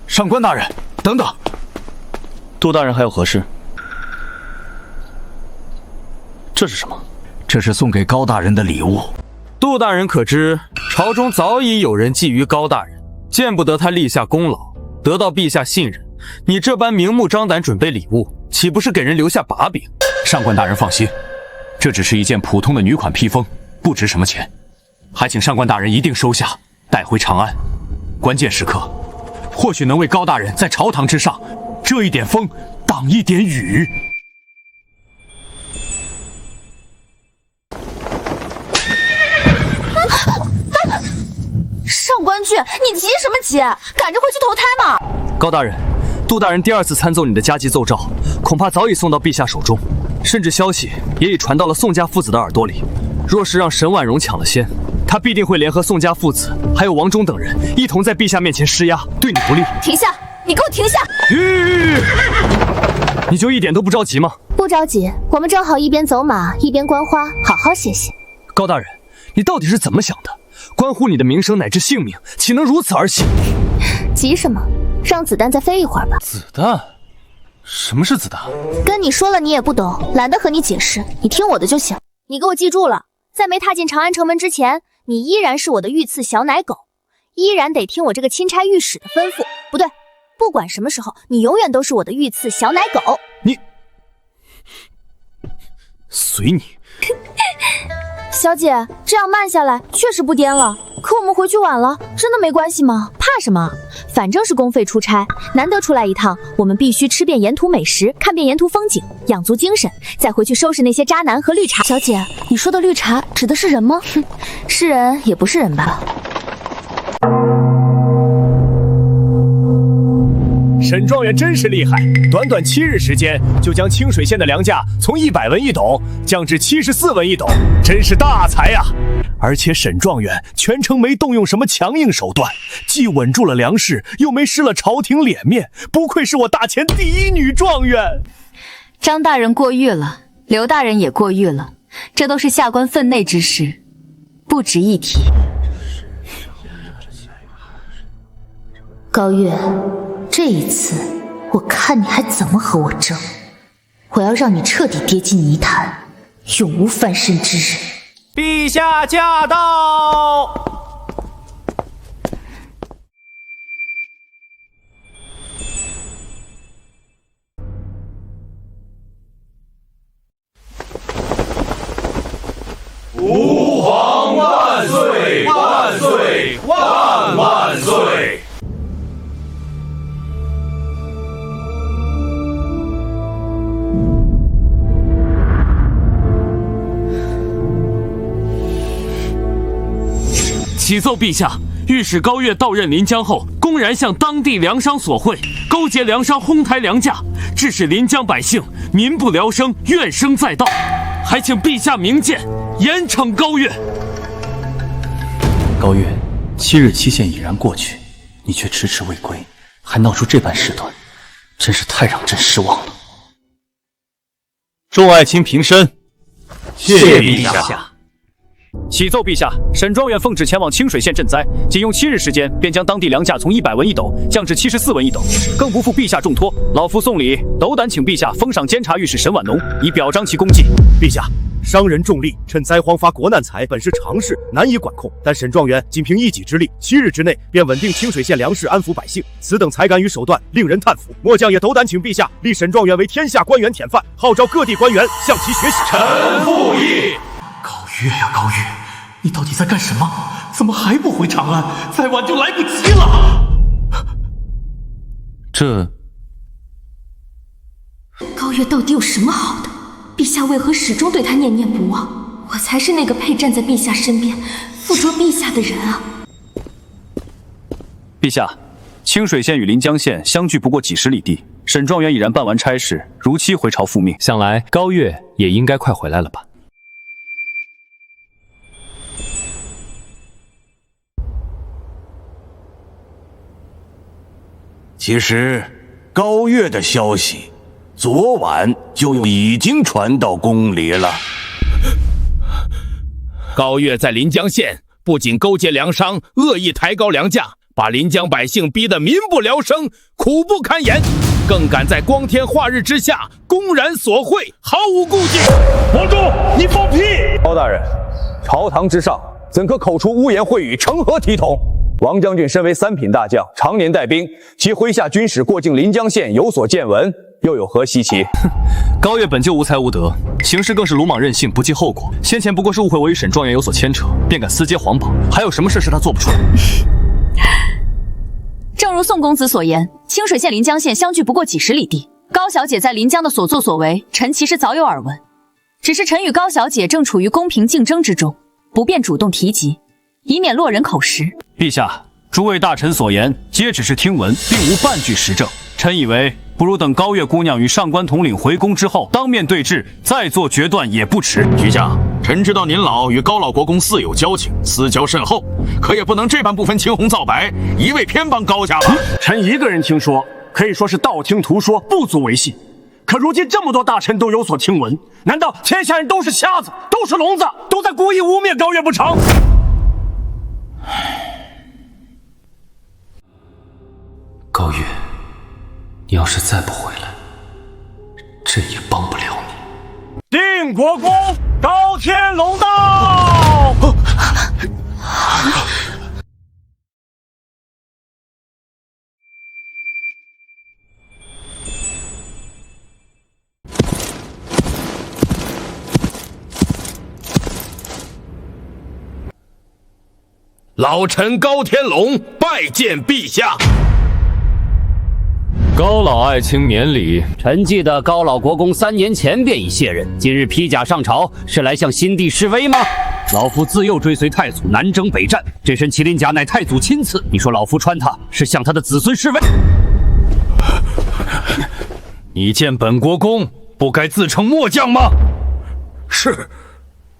上官大人，等等。杜大人还有何事？这是什么？这是送给高大人的礼物。杜大人可知，朝中早已有人觊觎高大人，见不得他立下功劳，得到陛下信任。你这般明目张胆准备礼物，岂不是给人留下把柄？上官大人放心，这只是一件普通的女款披风，不值什么钱，还请上官大人一定收下，带回长安。关键时刻，或许能为高大人在朝堂之上遮一点风，挡一点雨。上官俊，你急什么急？赶着回去投胎嘛！高大人，杜大人第二次参奏你的加急奏诏，恐怕早已送到陛下手中，甚至消息也已传到了宋家父子的耳朵里。若是让沈婉容抢了先，他必定会联合宋家父子还有王忠等人，一同在陛下面前施压，对你不利。停下！你给我停下！你就一点都不着急吗？不着急，我们正好一边走马一边观花，好好歇歇。高大人，你到底是怎么想的？关乎你的名声乃至性命，岂能如此儿戏？急什么？让子弹再飞一会儿吧。子弹？什么是子弹？跟你说了你也不懂，懒得和你解释，你听我的就行。你给我记住了，在没踏进长安城门之前，你依然是我的御赐小奶狗，依然得听我这个钦差御史的吩咐。不对，不管什么时候，你永远都是我的御赐小奶狗。你随你。小姐，这样慢下来确实不颠了，可我们回去晚了，真的没关系吗？怕什么？反正是公费出差，难得出来一趟，我们必须吃遍沿途美食，看遍沿途风景，养足精神，再回去收拾那些渣男和绿茶。小姐，你说的绿茶指的是人吗？哼，是人也不是人吧。沈状元真是厉害，短短7日时间就将清水县的粮价从100文一斗降至74文一斗，真是大才呀！而且沈状元全程没动用什么强硬手段，既稳住了粮食，又没失了朝廷脸面，不愧是我大前第一女状元。张大人过誉了，刘大人也过誉了，这都是下官分内之事，不值一提。高月，这一次我看你还怎么和我争！我要让你彻底跌进泥潭，永无翻身之日。陛下驾到！吾皇万岁！万岁！万万岁！启奏陛下，御史高岳到任临江后，公然向当地粮商索贿，勾结粮商哄抬粮价，致使临江百姓民不聊生，怨声载道，还请陛下明鉴，严惩高岳。高岳，7日期限已然过去，你却迟迟未归，还闹出这般事端，真是太让朕失望了。众爱卿平身。谢陛下。启奏陛下，沈庄远奉旨前往清水县赈灾，仅用7日时间，便将当地粮价从100文一斗降至74文一斗，更不负陛下重托。老夫送礼，斗胆请陛下封赏监察御史沈婉农，以表彰其功绩。陛下，商人重利，趁灾荒发国难财，本是常事，难以管控。但沈状元仅凭一己之力，7日之内便稳定清水县粮食，安抚百姓，此等才干与手段，令人叹服。末将也斗胆请陛下立沈状元为天下官员典范，号召各地官员向其学习。臣附议。高岳呀，高岳，你到底在干什么？怎么还不回长安？再晚就来不及了。高岳到底有什么好的？陛下为何始终对他念念不忘？我才是那个配站在陛下身边、附着陛下的人啊！陛下，清水县与临江县相距不过几十里地，沈状元已然办完差事，如期回朝复命。想来高岳也应该快回来了吧？其实，高岳的消息，昨晚就已经传到宫里了。高岳在临江县不仅勾结粮商，恶意抬高粮价，把临江百姓逼得民不聊生，苦不堪言，更敢在光天化日之下公然索贿，毫无顾忌。王忠，你放屁！高大人，朝堂之上怎可口出污言秽语，成何体统？王将军身为3品大将，常年带兵，其麾下军使过境临江县有所见闻，又有何稀奇？高岳本就无才无德，行事更是鲁莽任性，不计后果。先前不过是误会我与沈状元有所牵扯，便敢私揭皇榜，还有什么事是他做不出的？正如宋公子所言，清水县临江县相距不过几十里地，高小姐在临江的所作所为，臣其实早有耳闻。只是臣与高小姐正处于公平竞争之中，不便主动提及，以免落人口实。陛下，诸位大臣所言皆只是听闻，并无半句实证。臣以为不如等高岳姑娘与上官统领回宫之后，当面对质，再做决断也不迟。陛下，臣知道您老与高老国公似有交情，私交甚厚，可也不能这般不分青红皂白，一味偏帮高家吧？臣一个人听说，可以说是道听途说，不足为信。可如今这么多大臣都有所听闻，难道天下人都是瞎子，都是聋子，都在故意污蔑高岳不成？高岳，你要是再不回来，朕也帮不了你。定国公高天龙到！老臣高天龙拜见陛下。高老爱卿免礼。臣记得高老国公3年前便已卸任，今日披甲上朝，是来向新帝示威吗？老夫自幼追随太祖南征北战，这身麒麟甲乃太祖亲赐，你说老夫穿它是向他的子孙示威？你见本国公不该自称末将吗？是，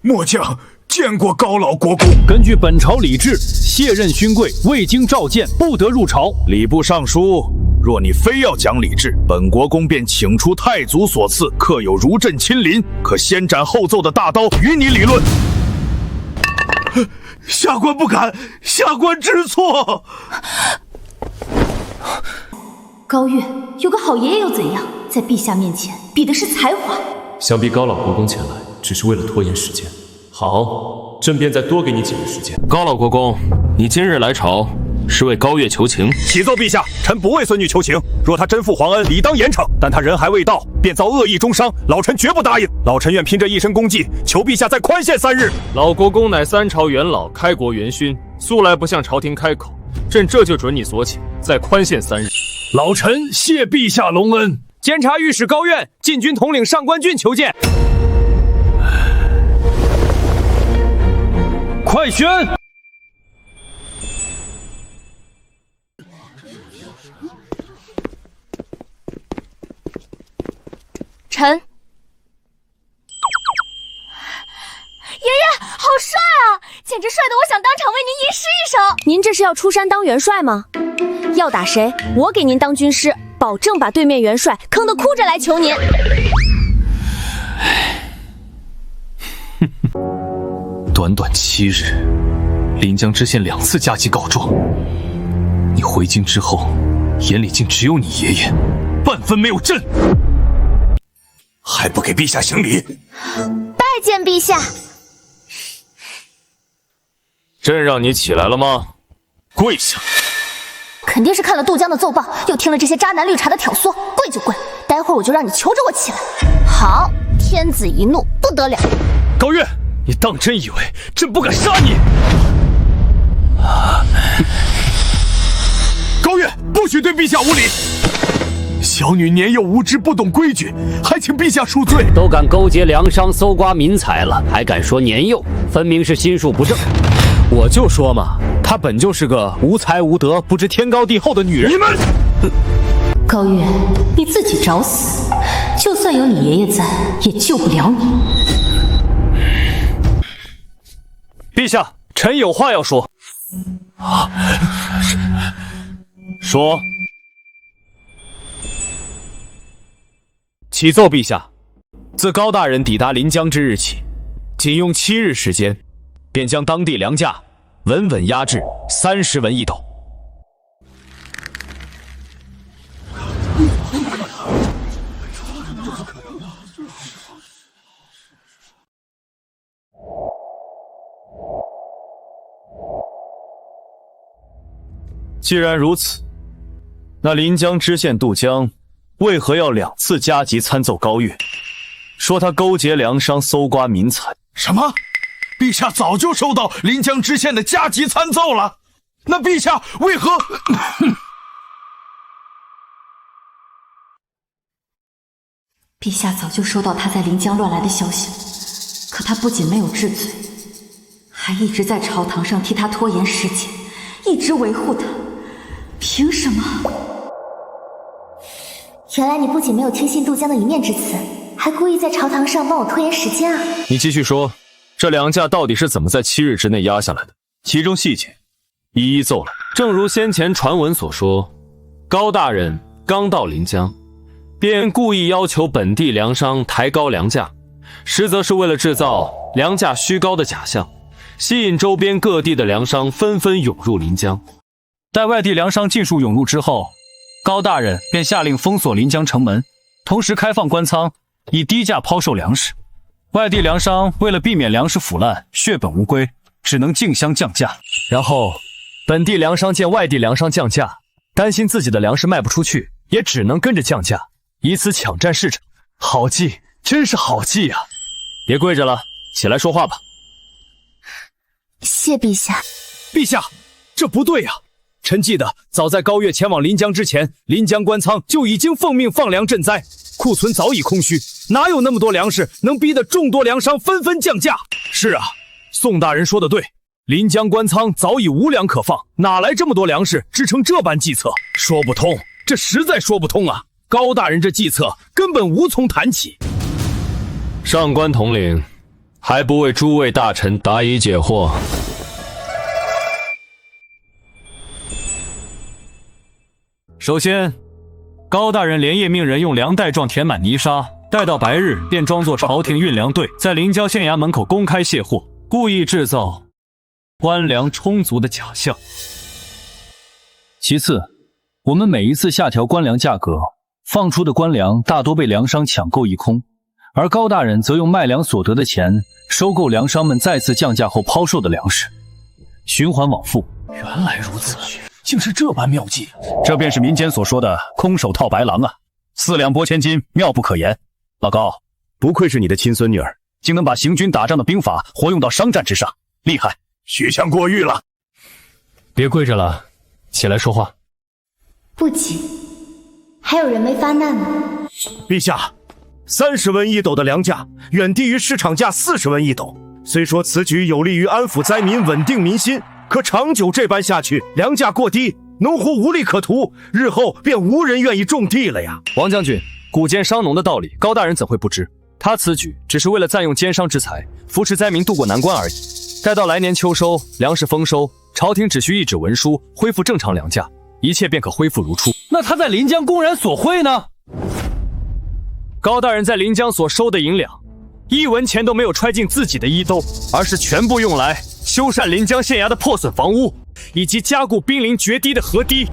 末将见过高老国公。根据本朝礼制，卸任勋贵未经召见不得入朝。礼部尚书，若你非要讲礼制，本国公便请出太祖所赐刻有如朕亲临，可先斩后奏的大刀与你理论。下官不敢，下官知错。高岳有个好爷爷又怎样？在陛下面前比的是才华。想必高老国公前来，只是为了拖延时间。好，朕便再多给你几日时间。高老国公，你今日来朝是为高岳求情？启奏陛下，臣不为孙女求情。若他真负皇恩，理当严惩。但他人还未到，便遭恶意中伤，老臣绝不答应。老臣愿拼着一身功绩，求陛下再宽限3日。老国公乃3朝元老，开国元勋，素来不向朝廷开口，朕这就准你所请，再宽限3日。老臣谢陛下隆恩。监察御史高苑，禁军统领上官俊求见。快宣！臣，爷爷好帅啊，简直帅得我想当场为您吟诗一首。您这是要出山当元帅吗？要打谁，我给您当军师，保证把对面元帅坑得哭着来求您。短短7日，临江知县2次加急告状，你回京之后，眼里竟只有你爷爷，半分没有朕，还不给陛下行礼？拜见陛下。朕让你起来了吗？跪下！肯定是看了杜江的奏报，又听了这些渣男绿茶的挑唆，跪就跪。待会儿我就让你求着我起来。好，天子一怒不得了。高月，你当真以为朕不敢杀你？高月，不许对陛下无礼！小女年幼无知，不懂规矩，还请陛下恕罪。都敢勾结粮商，搜刮民财了，还敢说年幼，分明是心术不正。我就说嘛，她本就是个无才无德、不知天高地厚的女人。你们，高月，你自己找死！就算有你爷爷在，也救不了你。陛下，臣有话要说。说。启奏陛下，自高大人抵达临江之日起，仅用7日时间，便将当地粮价稳稳压至30文1斗。既然如此，那临江知县杜江为何要2次加急参奏高月，说他勾结粮商搜刮民财？什么？陛下早就收到临江知县的加急参奏了，那陛下为何？陛下早就收到他在临江乱来的消息了，可他不仅没有治罪，还一直在朝堂上替他拖延时间，一直维护他。凭什么？原来你不仅没有听信杜江的一面之词，还故意在朝堂上帮我拖延时间啊！你继续说，这粮价到底是怎么在7日之内压下来的？其中细节一一奏来。正如先前传闻所说，高大人刚到临江，便故意要求本地粮商抬高粮价，实则是为了制造粮价虚高的假象，吸引周边各地的粮商纷纷涌入临江。待外地粮商尽数涌入之后，高大人便下令封锁临江城门，同时开放官仓，以低价抛售粮食。外地粮商为了避免粮食腐烂、血本无归，只能竞相降价。然后，本地粮商见外地粮商降价，担心自己的粮食卖不出去，也只能跟着降价，以此抢占市场。好计，真是好计呀！别跪着了，起来说话吧。谢陛下。陛下，这不对呀！臣记得，早在高月前往临江之前，临江官仓就已经奉命放粮赈灾，库存早已空虚，哪有那么多粮食能逼得众多粮商纷纷降价？是啊，宋大人说的对，临江官仓早已无粮可放，哪来这么多粮食支撑这般计策？说不通，这实在说不通啊！高大人这计策根本无从谈起。上官统领，还不为诸位大臣答疑解惑？首先，高大人连夜命人用粮袋状填满泥沙，待到白日便装作朝廷运粮队，在临江县衙门口公开卸货，故意制造官粮充足的假象。其次，我们每一次下调官粮价格，放出的官粮大多被粮商抢购一空，而高大人则用卖粮所得的钱收购粮商们再次降价后抛售的粮食，循环往复。原来如此，竟是这般妙计。这便是民间所说的空手套白狼啊！4两拨千斤，妙不可言。老高，不愧是你的亲孙女儿，竟能把行军打仗的兵法活用到商战之上，厉害！许相过誉了。别跪着了，起来说话。不急，还有人没发难呢。陛下，30文1斗的粮价远低于市场价40文1斗。虽说此举有利于安抚灾民、稳定民心，可长久这般下去，粮价过低，农户无利可图，日后便无人愿意种地了呀。王将军，谷贱伤农的道理，高大人怎会不知？他此举只是为了暂用奸商之财，扶持灾民渡过难关而已。待到来年秋收，粮食丰收，朝廷只需一纸文书，恢复正常粮价，一切便可恢复如初。那他在临江公然索贿呢？高大人在临江所收的银两，1文钱都没有揣进自己的衣兜，而是全部用来修缮临江县衙的破损房屋，以及加固濒临决堤的河堤。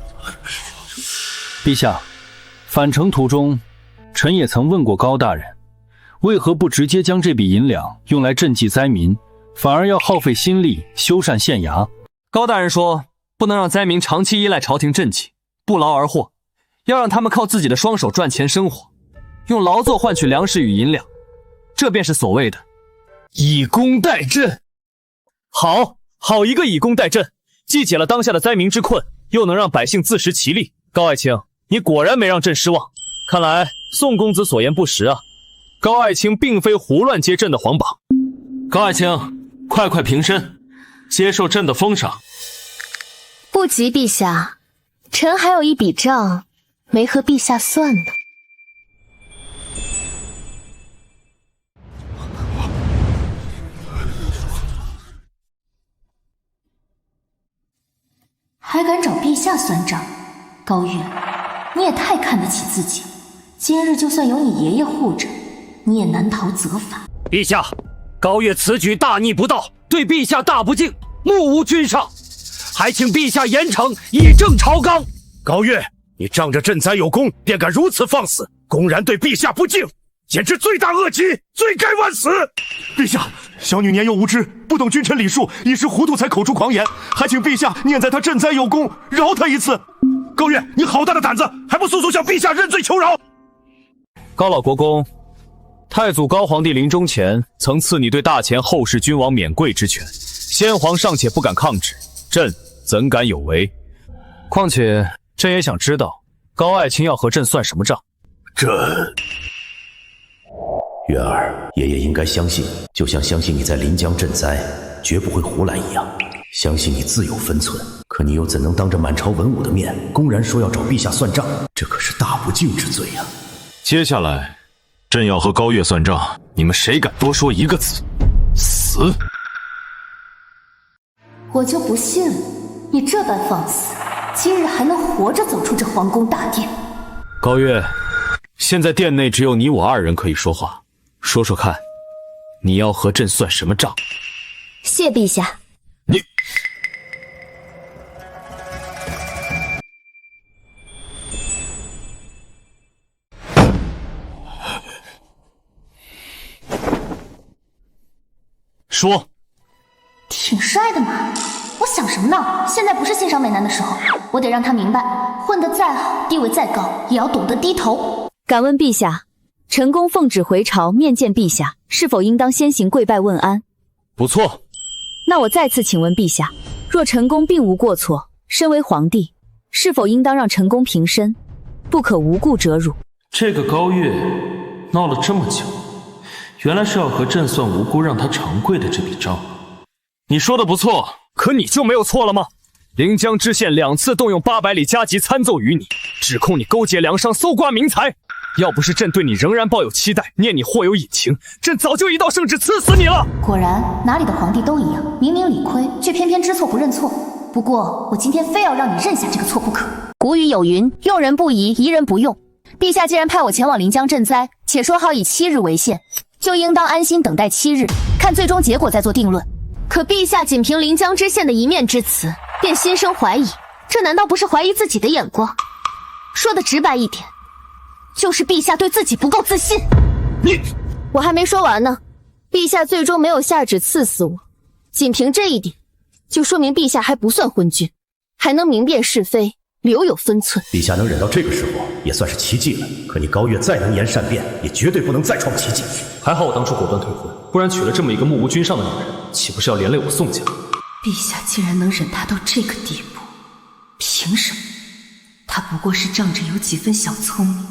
陛下，返程途中，臣也曾问过高大人，为何不直接将这笔银两用来赈济灾民，反而要耗费心力修缮县衙？高大人说，不能让灾民长期依赖朝廷赈济，不劳而获，要让他们靠自己的双手赚钱生活，用劳作换取粮食与银两，这便是所谓的以工代赈。好一个以工代赈，既解了当下的灾民之困，又能让百姓自食其力。高爱卿，你果然没让朕失望，看来宋公子所言不实啊。高爱卿并非胡乱接朕的皇榜。高爱卿，快平身，接受朕的封赏。不急，陛下，臣还有一笔账没和陛下算呢。还敢找陛下算账？高月，你也太看得起自己了。今日就算有你爷爷护着，你也难逃责罚。陛下，高月此举大逆不道，对陛下大不敬，目无君上，还请陛下严惩，以正朝纲。高月，你仗着赈灾有功，便敢如此放肆，公然对陛下不敬，简直罪大恶极，罪该万死！陛下，小女年幼无知，不懂君臣礼数，一时糊涂才口出狂言，还请陛下念在她赈灾有功，饶她一次。高月，你好大的胆子，还不速速向陛下认罪求饶！高老国公，太祖高皇帝临终前曾赐你对大前后世君王免贵之权，先皇尚且不敢抗旨，朕怎敢有违？况且朕也想知道，高爱卿要和朕算什么账？月儿，爷爷应该相信，就像相信你在临江赈灾绝不会胡来一样，相信你自有分寸。可你又怎能当着满朝文武的面，公然说要找陛下算账？这可是大不敬之罪呀！接下来，朕要和高月算账，你们谁敢多说一个字，死！我就不信了，你这般放肆，今日还能活着走出这皇宫大殿？高月，现在殿内只有你我2人可以说话，说说看，你要和朕算什么账？谢陛下。你说。挺帅的嘛，我想什么呢？现在不是欣赏美男的时候，我得让他明白，混得再好，地位再高，也要懂得低头。敢问陛下，臣恭奉旨回朝面见陛下，是否应当先行跪拜问安？不错。那我再次请问陛下，若臣恭并无过错，身为皇帝，是否应当让臣恭平身，不可无故折辱？这个高月闹了这么久，原来是要和朕算无辜让他长跪的这笔账。你说的不错，可你就没有错了吗？临江知县2次动用800里加急参奏于你，指控你勾结粮商搜刮民财。要不是朕对你仍然抱有期待，念你或有隐情，朕早就一道圣旨赐死你了。果然，哪里的皇帝都一样，明明理亏，却偏偏知错不认错。不过，我今天非要让你认下这个错不可。古语有云，用人不疑，疑人不用。陛下既然派我前往临江赈灾，且说好以7日为限，就应当安心等待7日，看最终结果再做定论。可陛下仅凭临江知县的一面之词，便心生怀疑，这难道不是怀疑自己的眼光？说的直白一点，就是陛下对自己不够自信。我还没说完呢，陛下最终没有下旨赐死我，仅凭这一点，就说明陛下还不算昏君，还能明辨是非，留有分寸。陛下能忍到这个时候，也算是奇迹了。可你高月再能言善辩，也绝对不能再创奇迹。还好我当初果断退婚，不然娶了这么一个目无君上的女人，岂不是要连累我宋家？陛下竟然能忍他到这个地步，凭什么？他不过是仗着有几分小聪明，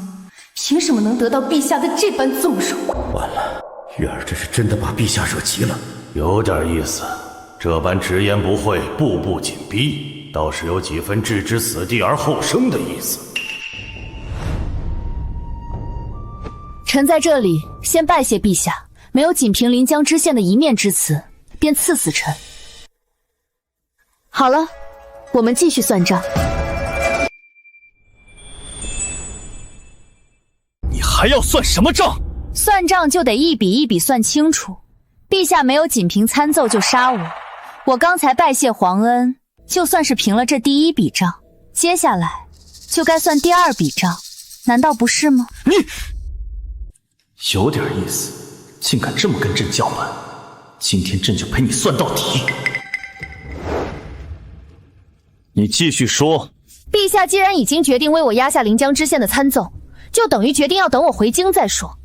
凭什么能得到陛下的这般纵容？完了，月儿这是真的把陛下惹急了。有点意思，这般直言不讳，步步紧逼，倒是有几分置之死地而后生的意思。臣在这里先拜谢陛下，没有仅凭临江知县的一面之词，便赐死臣。好了，我们继续算账。你还要算什么账？算账就得一笔一笔算清楚。陛下没有仅凭参奏就杀我，我刚才拜谢皇恩，就算是平了这第一笔账，接下来就该算第二笔账，难道不是吗？你有点意思，竟敢这么跟朕叫板，今天朕就陪你算到底。你继续说。陛下既然已经决定为我压下临江知县的参奏，就等于决定要等我回京再说。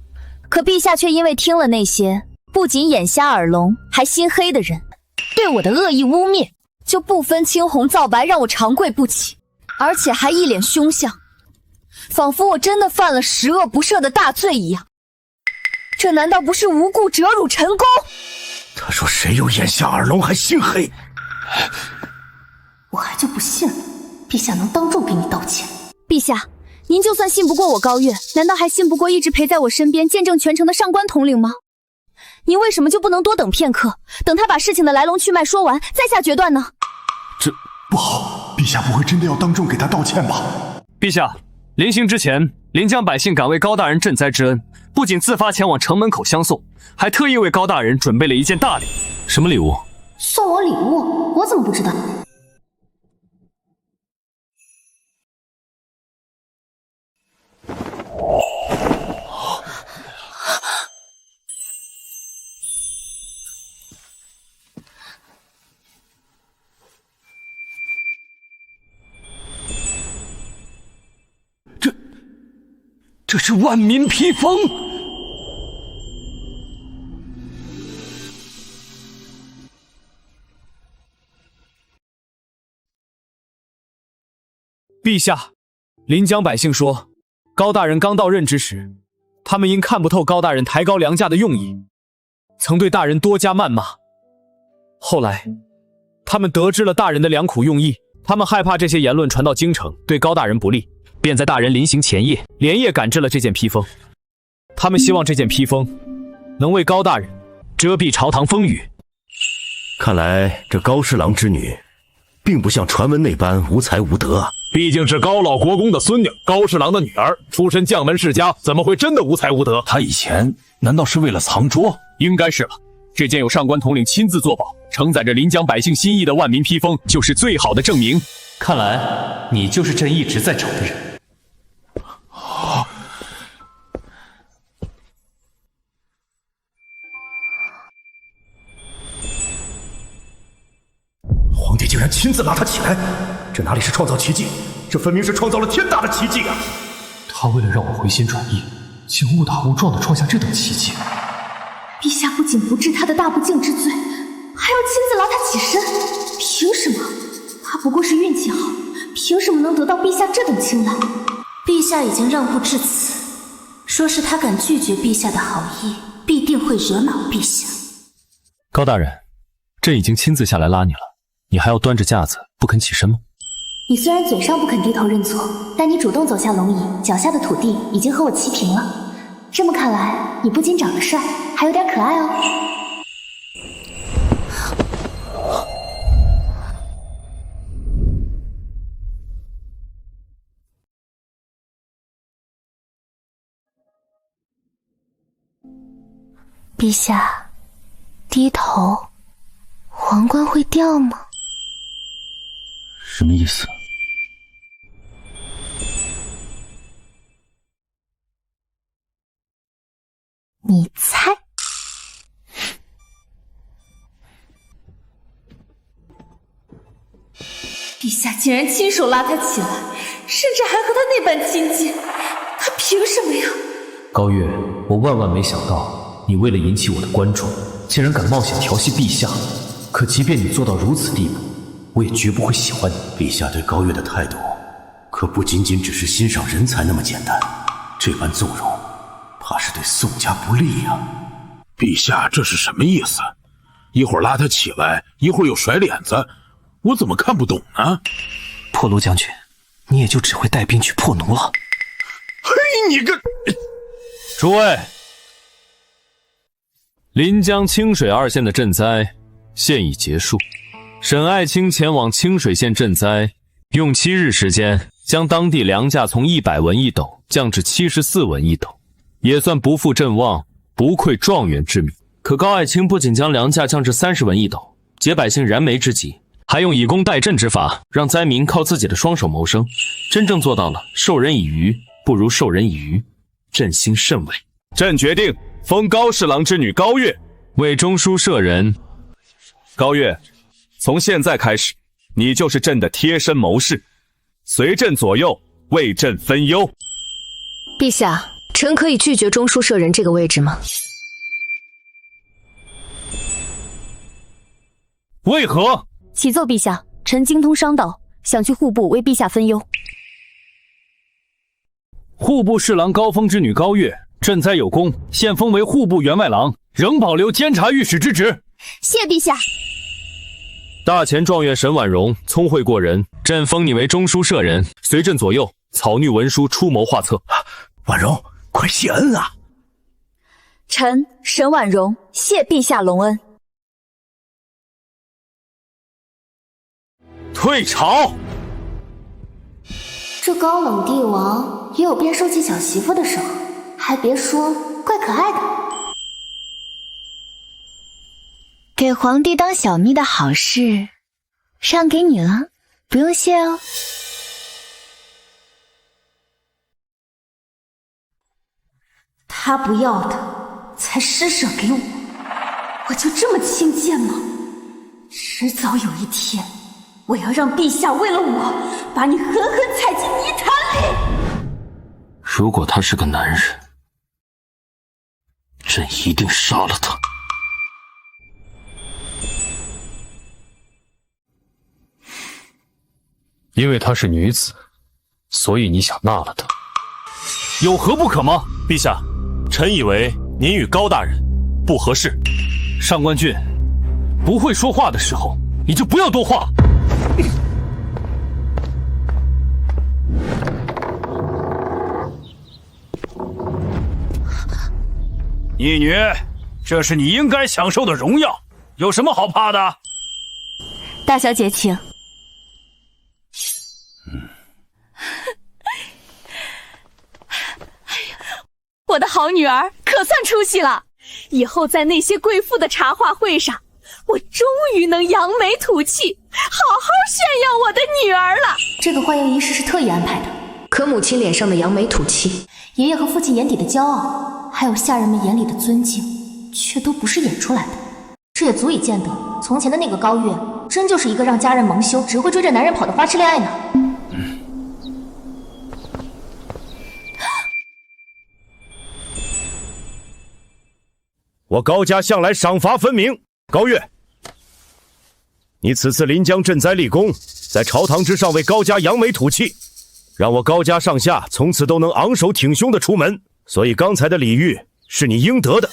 可陛下却因为听了那些不仅眼瞎耳聋还心黑的人对我的恶意污蔑，就不分青红皂白让我长跪不起，而且还一脸凶相，仿佛我真的犯了十恶不赦的大罪一样。这难道不是无故折辱陈宫？他说谁有眼瞎耳聋还心黑？我还就不信了，陛下能当众给你道歉。陛下，您就算信不过我高月，难道还信不过一直陪在我身边见证全程的上官统领吗？您为什么就不能多等片刻，等他把事情的来龙去脉说完再下决断呢？这不好，陛下不会真的要当众给他道歉吧？陛下，临行之前，临江百姓感为高大人赈灾之恩，不仅自发前往城门口相送，还特意为高大人准备了一件大礼。什么礼物？送我礼物？我怎么不知道？这是万民披风。陛下，临江百姓说，高大人刚到任之时，他们因看不透高大人抬高粮价的用意，曾对大人多加谩骂。后来，他们得知了大人的良苦用意，他们害怕这些言论传到京城，对高大人不利，便在大人临行前夜，连夜赶制了这件披风。他们希望这件披风能为高大人遮蔽朝堂风雨。看来这高侍郎之女，并不像传闻那般无才无德啊。毕竟是高老国公的孙女，高侍郎的女儿，出身将门世家，怎么会真的无才无德？他以前难道是为了藏拙？应该是了。这件有上官统领亲自作保，承载着临江百姓心意的万民披风，就是最好的证明。看来你就是朕一直在找的人。皇帝竟然亲自拉他起来，这哪里是创造奇迹，这分明是创造了天大的奇迹啊！他为了让我回心转意，竟误打误撞地创下这等奇迹。陛下不仅不治他的大不敬之罪，还要亲自拉他起身，凭什么？他不过是运气好，凭什么能得到陛下这等青睐？陛下已经让步至此，说是他敢拒绝陛下的好意，必定会惹恼陛下。高大人，朕已经亲自下来拉你了，你还要端着架子不肯起身吗？你虽然嘴上不肯低头认错，但你主动走下龙椅，脚下的土地已经和我齐平了。这么看来，你不仅长得帅，还有点可爱哦。陛下，低头，皇冠会掉吗？什么意思？你猜？陛下竟然亲手拉他起来，甚至还和他那般亲近，他凭什么呀？高月，我万万没想到，你为了引起我的关注，竟然敢冒险调戏陛下。可即便你做到如此地步，我也绝不会喜欢你。陛下对高月的态度，可不仅仅只是欣赏人才那么简单，这般纵容，怕是对宋家不利呀。陛下这是什么意思？一会儿拉他起来，一会儿又甩脸子，我怎么看不懂呢？破卢将军，你也就只会带兵去破奴了。嘿，你个！诸位，临江清水2县的赈灾现已结束。沈爱卿前往清水县赈灾，用7日时间将当地粮价从100文1斗降至74文1斗，也算不负阵望，不愧状元之名。可高爱卿不仅将粮价降至30文1斗，解百姓燃眉之急，还用以工代赈之法，让灾民靠自己的双手谋生，真正做到了授人以鱼不如授人以渔，朕心甚慰。朕决定封高侍郎之女高月为中书舍人。高月，从现在开始，你就是朕的贴身谋士，随朕左右，为朕分忧。陛下，臣可以拒绝中书舍人这个位置吗？为何？启奏陛下，臣精通商道，想去户部为陛下分忧。户部侍郎高封之女高月，赈灾有功，现封为户部员外郎，仍保留监察御史之职。谢陛下。大前状元沈婉容聪慧过人，朕封你为中书舍人，随朕左右草拟文书，出谋划策。婉容，快谢恩啊！臣沈婉容谢陛下隆恩。退朝。这高冷帝王也有变收起小媳妇的时候，还别说，怪可爱的。给皇帝当小蜜的好事，让给你了，不用谢哦。他不要的，才施舍给我，我就这么轻贱吗？迟早有一天，我要让陛下为了我，把你狠狠踩进泥潭里。如果他是个男人，朕一定杀了他。因为她是女子，所以你想纳了她，有何不可吗？陛下，臣以为您与高大人不合适。上官俊，不会说话的时候，你就不要多话。义女，这是你应该享受的荣耀，有什么好怕的？大小姐请。我的好女儿可算出息了，以后在那些贵妇的茶话会上，我终于能扬眉吐气，好好炫耀我的女儿了。这个欢迎仪式是特意安排的，可母亲脸上的扬眉吐气，爷爷和父亲眼底的骄傲，还有下人们眼里的尊敬，却都不是演出来的。这也足以见得，从前的那个高月，真就是一个让家人蒙羞，只会追着男人跑的花痴恋爱呢。我高家向来赏罚分明，高月，你此次临江赈灾立功，在朝堂之上为高家扬眉吐气，让我高家上下从此都能昂首挺胸的出门，所以刚才的礼遇是你应得的。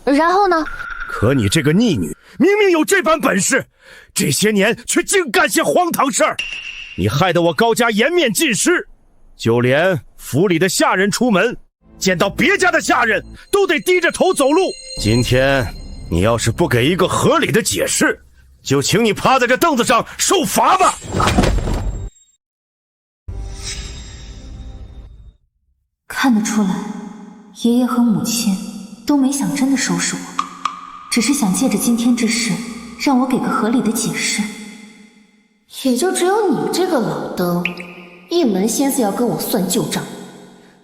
然后呢？可你这个逆女，明明有这般本事，这些年却净干些荒唐事儿，你害得我高家颜面尽失，就连府里的下人出门见到别家的下人都得低着头走路。今天你要是不给一个合理的解释，就请你趴在这凳子上受罚吧。看得出来，爷爷和母亲都没想真的收拾我，只是想借着今天之事让我给个合理的解释。也就只有你这个老登一门心思要跟我算旧账，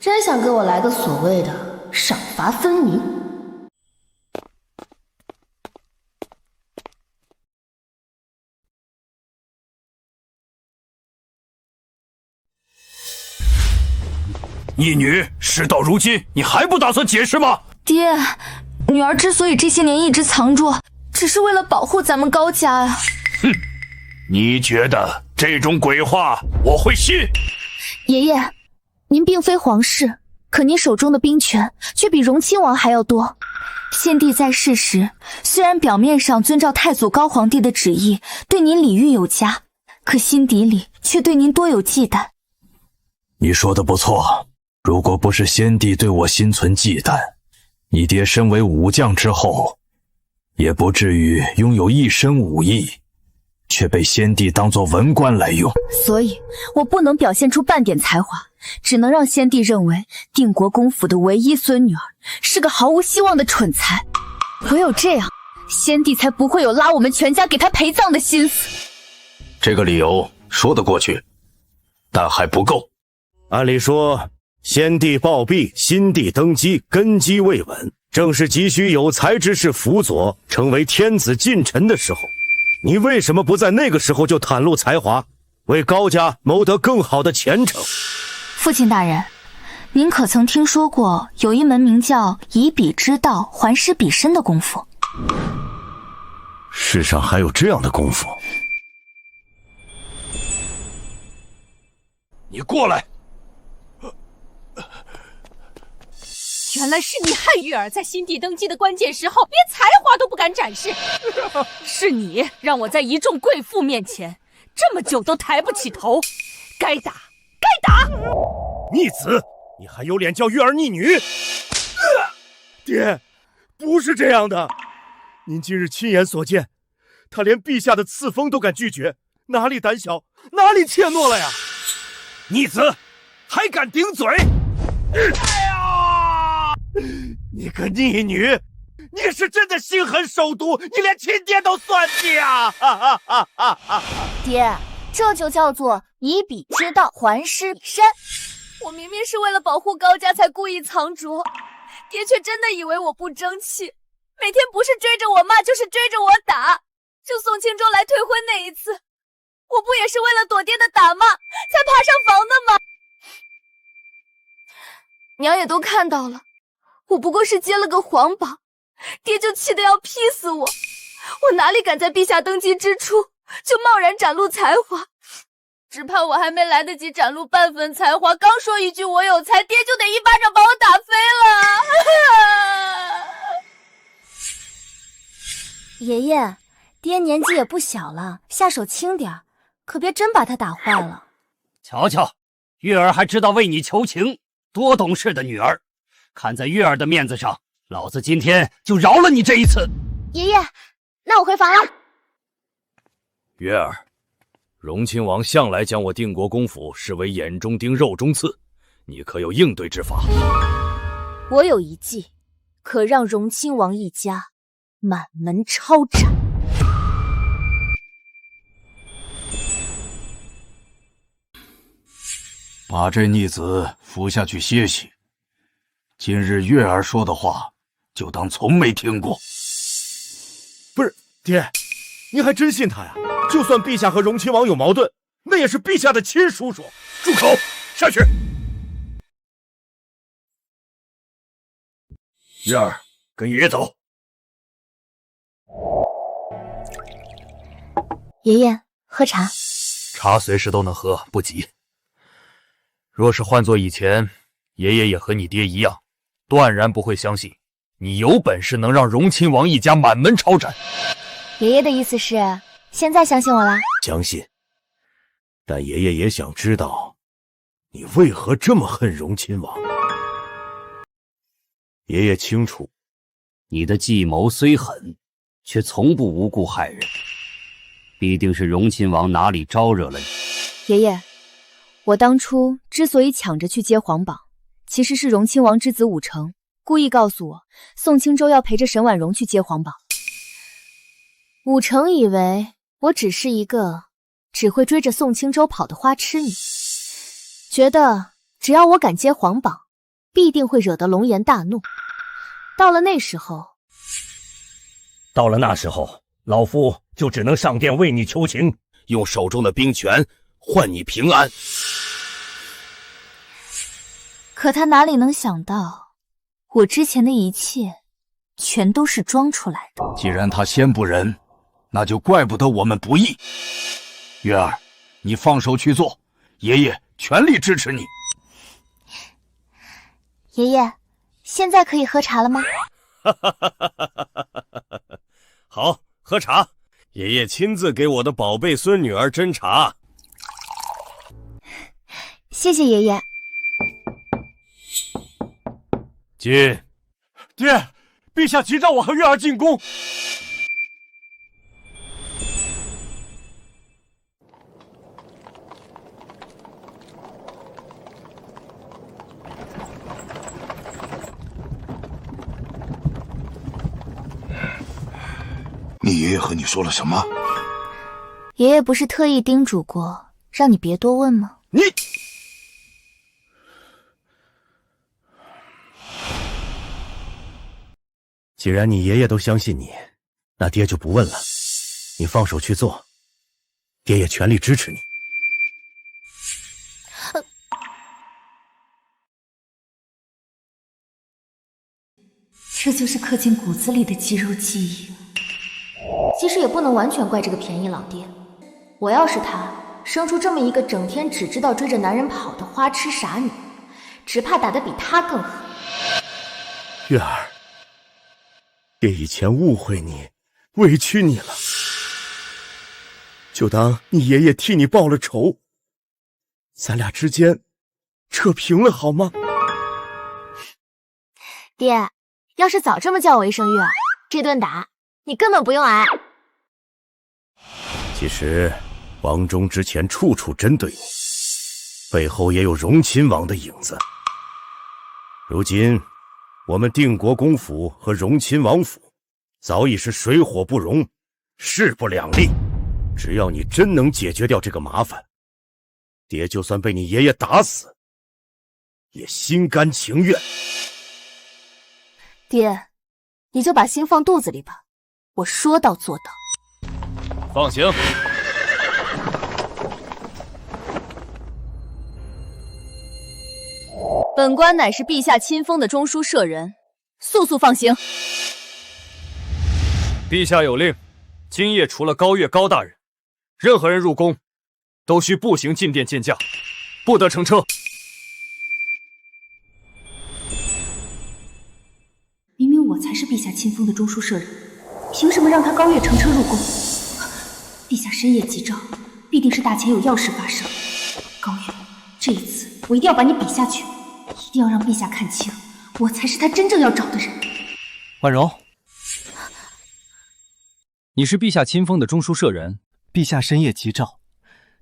真想给我来个所谓的赏罚分明。义女，事到如今，你还不打算解释吗？爹，女儿之所以这些年一直藏住，只是为了保护咱们高家呀。哼，你觉得这种鬼话我会信？爷爷，您并非皇室，可您手中的兵权却比荣亲王还要多。先帝在世时，虽然表面上遵照太祖高皇帝的旨意对您礼遇有加，可心底里却对您多有忌惮。你说的不错，如果不是先帝对我心存忌惮，你爹身为武将之后，也不至于拥有一身武艺，却被先帝当作文官来用。所以我不能表现出半点才华，只能让先帝认为定国公府的唯一孙女儿是个毫无希望的蠢材。唯有这样，先帝才不会有拉我们全家给他陪葬的心思。这个理由说得过去，但还不够。按理说，先帝暴毙，新帝登基，根基未稳，正是急需有才之士辅佐，成为天子近臣的时候。你为什么不在那个时候就袒露才华，为高家谋得更好的前程？父亲大人，您可曾听说过有一门名叫以彼之道还施彼身的功夫？世上还有这样的功夫？你过来！原来是你害玉儿在新帝登基的关键时候连才华都不敢展示，是你让我在一众贵妇面前这么久都抬不起头，该打该打！逆子，你还有脸叫玉儿逆女？爹，不是这样的，您今日亲眼所见，他连陛下的赐封都敢拒绝，哪里胆小，哪里怯懦了呀？逆子，还敢顶嘴！你个逆女，你是真的心狠手毒，你连亲爹都算计啊！爹，这就叫做以彼之道还施彼身。我明明是为了保护高家才故意藏拙，爹却真的以为我不争气，每天不是追着我骂就是追着我打。就宋清舟来退婚那一次，我不也是为了躲爹的打骂才爬上房的吗？娘也都看到了，我不过是接了个皇榜，爹就气得要劈死我。我哪里敢在陛下登基之初就贸然展露才华，只怕我还没来得及展露半分才华，刚说一句我有才，爹就得一巴掌把我打飞了。爷爷，爹年纪也不小了，下手轻点，可别真把他打坏了。瞧瞧，月儿还知道为你求情，多懂事的女儿。看在月儿的面子上，老子今天就饶了你这一次。爷爷，那我回房了。月儿，荣亲王向来将我定国公府视为眼中钉肉中刺，你可有应对之法？我有一计，可让荣亲王一家满门抄斩。把这逆子扶下去歇息。今日月儿说的话，就当从没听过。不是，爹，您还真信他呀？就算陛下和荣亲王有矛盾，那也是陛下的亲叔叔。住口！下去。月儿，跟爷爷走。爷爷，喝茶。茶随时都能喝，不急。若是换做以前，爷爷也和你爹一样，断然不会相信你有本事能让荣亲王一家满门抄斩。爷爷的意思是，现在相信我啦？相信，但爷爷也想知道，你为何这么恨荣亲王？爷爷清楚，你的计谋虽狠，却从不无故害人，必定是荣亲王哪里招惹了你。爷爷，我当初之所以抢着去接皇榜，其实是荣亲王之子武成故意告诉我，宋清舟要陪着沈婉容去接皇榜。武成以为我只是一个只会追着宋清舟跑的花痴女，觉得只要我敢接皇榜，必定会惹得龙颜大怒。到了那时候，老夫就只能上殿为你求情，用手中的兵权换你平安。可他哪里能想到，我之前的一切全都是装出来的。既然他先不仁，那就怪不得我们不义。月儿，你放手去做，爷爷全力支持你。爷爷，现在可以喝茶了吗？好，喝茶。爷爷亲自给我的宝贝孙女儿斟茶。谢谢爷爷。进。爹，陛下急召我和月儿进宫。你爷爷和你说了什么？爷爷不是特意叮嘱过，让你别多问吗？你，既然你爷爷都相信你，那爹就不问了。你放手去做，爹也全力支持你。这就是刻进骨子里的肌肉记忆。其实也不能完全怪这个便宜老爹，我要是他，生出这么一个整天只知道追着男人跑的花痴傻女，只怕打得比他更狠。月儿，爹以前误会你，委屈你了，就当你爷爷替你报了仇，咱俩之间扯平了好吗？爹，要是早这么叫我一声月儿，这顿打你根本不用挨。其实王忠之前处处针对你，背后也有荣亲王的影子。如今我们定国公府和荣亲王府早已是水火不容，势不两立。只要你真能解决掉这个麻烦，爹就算被你爷爷打死也心甘情愿。爹，你就把心放肚子里吧，我说到做到。放行。本官乃是陛下亲封的中书舍人，速速放行。陛下有令，今夜除了高月高大人，任何人入宫都需步行进殿见驾，不得乘车。明明我才是陛下亲封的中书舍人，凭什么让他高月乘车入宫？陛下深夜急召，必定是大前有要事发生。高月，这一次我一定要把你比下去，一定要让陛下看清，我才是他真正要找的人。婉容，你是陛下亲封的中书舍人，陛下深夜急召，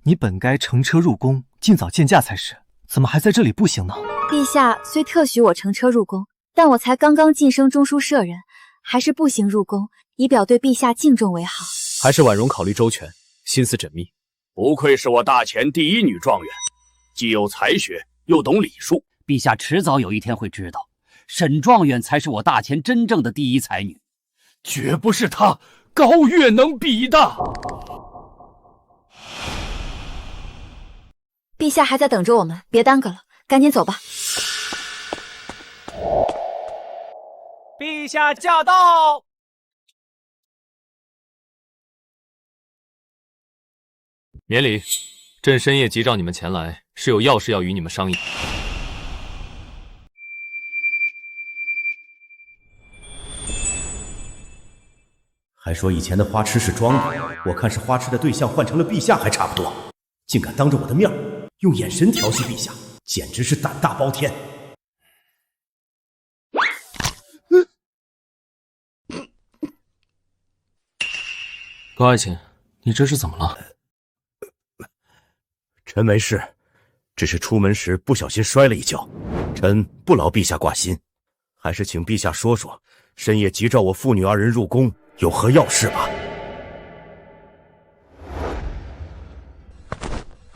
你本该乘车入宫，尽早见驾才是，怎么还在这里步行呢？陛下虽特许我乘车入宫，但我才刚刚晋升中书舍人，还是步行入宫，以表对陛下敬重为好。还是婉容考虑周全，心思缜密。不愧是我大前第一女状元，既有才学，又懂礼数。陛下迟早有一天会知道，沈状元才是我大前真正的第一才女，绝不是她高月能比的。陛下还在等着我们，别耽搁了，赶紧走吧。陛下驾到！免礼，朕深夜急召你们前来，是有要事要与你们商议。还说以前的花痴是装的，我看是花痴的对象换成了陛下还差不多，竟敢当着我的面用眼神调戏陛下，简直是胆大包天。高爱卿，你这是怎么了？臣没事，只是出门时不小心摔了一跤，臣不劳陛下挂心，还是请陛下说说，深夜急召我父女二人入宫，有何要事吧？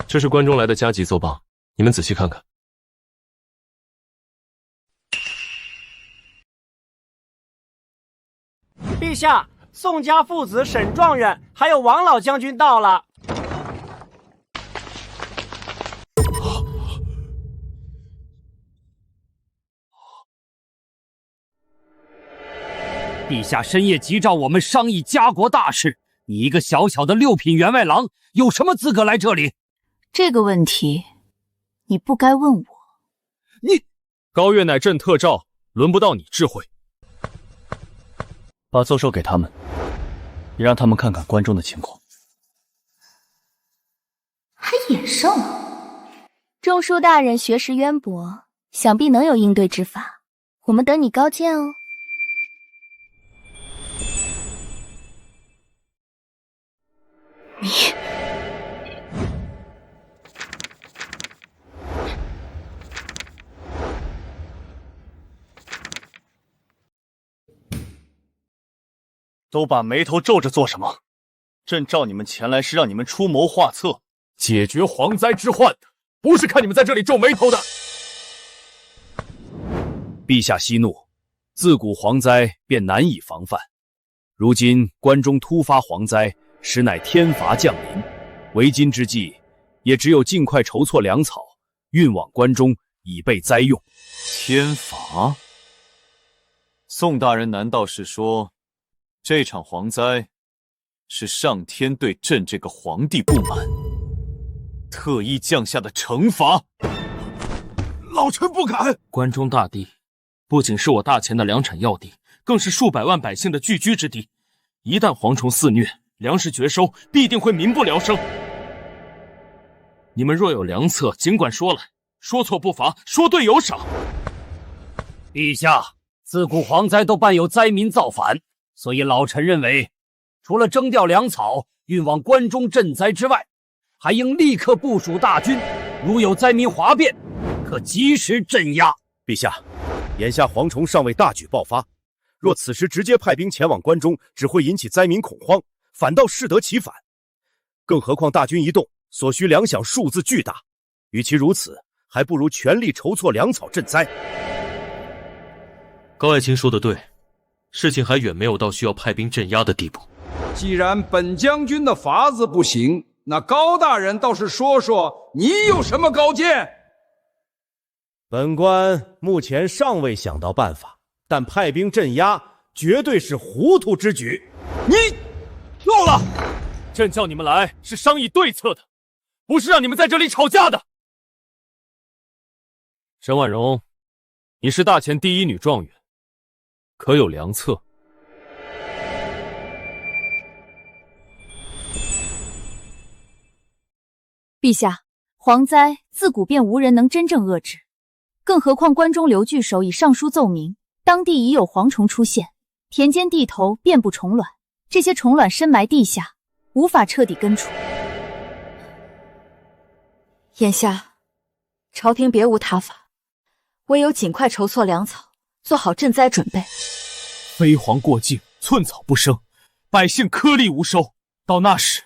这是关中来的加急奏报，你们仔细看看。陛下，宋家父子沈状元还有王老将军到了。陛下深夜急召我们商议家国大事，你一个小小的6品员外郎，有什么资格来这里？这个问题，你不该问我。你高月乃朕特召，轮不到你智慧。把奏授给他们，也让他们看看关中的情况。还野兽？中书大人学识渊博，想必能有应对之法。我们等你高见哦。你都把眉头皱着做什么？朕召你们前来是让你们出谋划策，解决蝗灾之患的，不是看你们在这里皱眉头的。陛下息怒，自古蝗灾便难以防范，如今关中突发蝗灾，实乃天罚降临。为今之计，也只有尽快筹措粮草，运往关中，以备灾用。天罚？宋大人难道是说，这场蝗灾是上天对朕这个皇帝不满，特意降下的惩罚？老臣不敢！关中大地不仅是我大钱的粮产要地，更是数百万百姓的聚居之地。一旦蝗虫肆虐，粮食绝收，必定会民不聊生。你们若有良策，尽管说来，说错不罚，说对有赏。陛下，自古蝗灾都伴有灾民造反，所以老臣认为，除了征调粮草运往关中赈灾之外，还应立刻部署大军，如有灾民哗变，可及时镇压。陛下，眼下蝗虫尚未大举爆发，若此时直接派兵前往关中，只会引起灾民恐慌，反倒适得其反。更何况大军一动，所需粮饷数字巨大，与其如此，还不如全力筹措粮草赈灾。高爱卿说的对，事情还远没有到需要派兵镇压的地步。既然本将军的法子不行，那高大人倒是说说你有什么高见？本官目前尚未想到办法，但派兵镇压绝对是糊涂之举。你够了！朕叫你们来是商议对策的，不是让你们在这里吵架的。沈婉容，你是大前第一女状元，可有良策？陛下，蝗灾自古便无人能真正遏制，更何况关中刘据守已上书奏明，当地已有蝗虫出现，田间地头遍布虫卵，这些虫卵深埋地下，无法彻底根除。眼下，朝廷别无他法，唯有尽快筹措粮草，做好赈灾准备。飞蝗过境，寸草不生，百姓颗粒无收。到那时，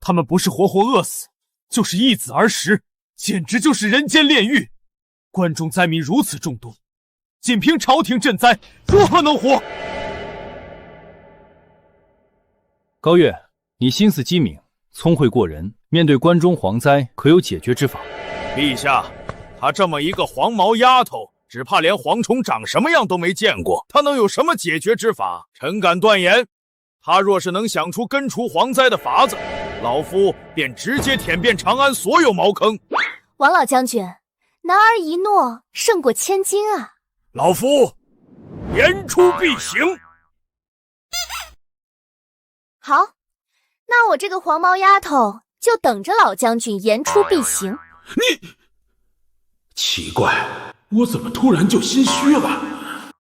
他们不是活活饿死，就是一子而食，简直就是人间炼狱。关中灾民如此众多，仅凭朝廷赈灾，如何能活？高月，你心思机敏，聪慧过人，面对关中蝗灾，可有解决之法？陛下，她这么一个黄毛丫头，只怕连蝗虫长什么样都没见过，她能有什么解决之法？臣敢断言，她若是能想出根除蝗灾的法子，老夫便直接舔遍长安所有茅坑。王老将军，男儿一诺胜过千金啊！老夫言出必行。好，那我这个黄毛丫头就等着老将军言出必行。你奇怪，我怎么突然就心虚了？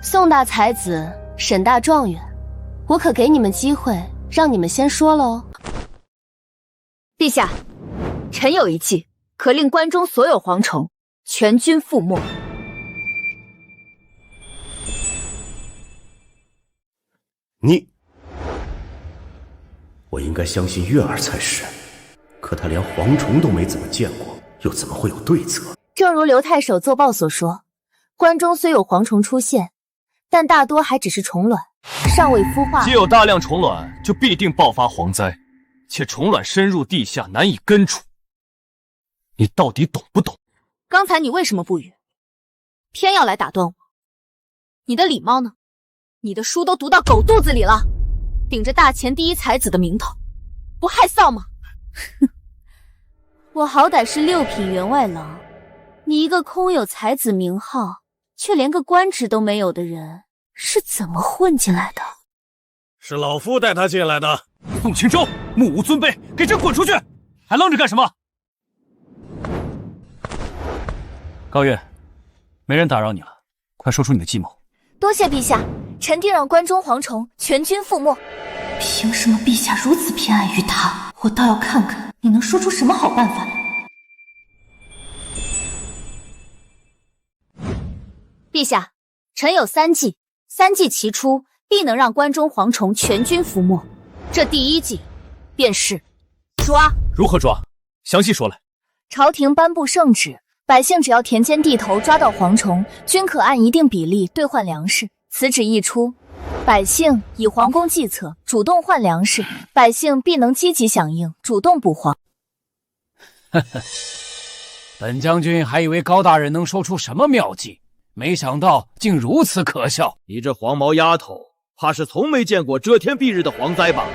宋大才子，沈大状元，我可给你们机会，让你们先说了哦。陛下，臣有一计，可令关中所有蝗虫全军覆没。我应该相信月儿才是，可他连蝗虫都没怎么见过，又怎么会有对策？正如刘太守奏报所说，关中虽有蝗虫出现，但大多还只是虫卵，尚未孵化。既有大量虫卵，就必定爆发蝗灾，且虫卵深入地下，难以根除。你到底懂不懂？刚才你为什么不语，偏要来打断我？你的礼貌呢？你的书都读到狗肚子里了，顶着大前第一才子的名头，不害臊吗？哼，我好歹是6品员外郎，你一个空有才子名号，却连个官职都没有的人是怎么混进来的？是老夫带他进来的。宋青州，目无尊卑，给朕滚出去！还愣着干什么？高月，没人打扰你了，快说出你的计谋。多谢陛下，臣定让关中蝗虫全军覆没。凭什么陛下如此偏爱于他？我倒要看看你能说出什么好办法来。陛下，臣有3计，三计齐出，必能让关中蝗虫全军覆没。这第一计，便是抓。如何抓？详细说来。朝廷颁布圣旨，百姓只要田间地头抓到蝗虫，均可按一定比例兑换粮食。此旨一出，百姓以皇宫计策，主动换粮食，百姓必能积极响应，主动补蝗。本将军还以为高大人能说出什么妙计，没想到竟如此可笑。你这黄毛丫头，怕是从没见过遮天蔽日的蝗灾吧？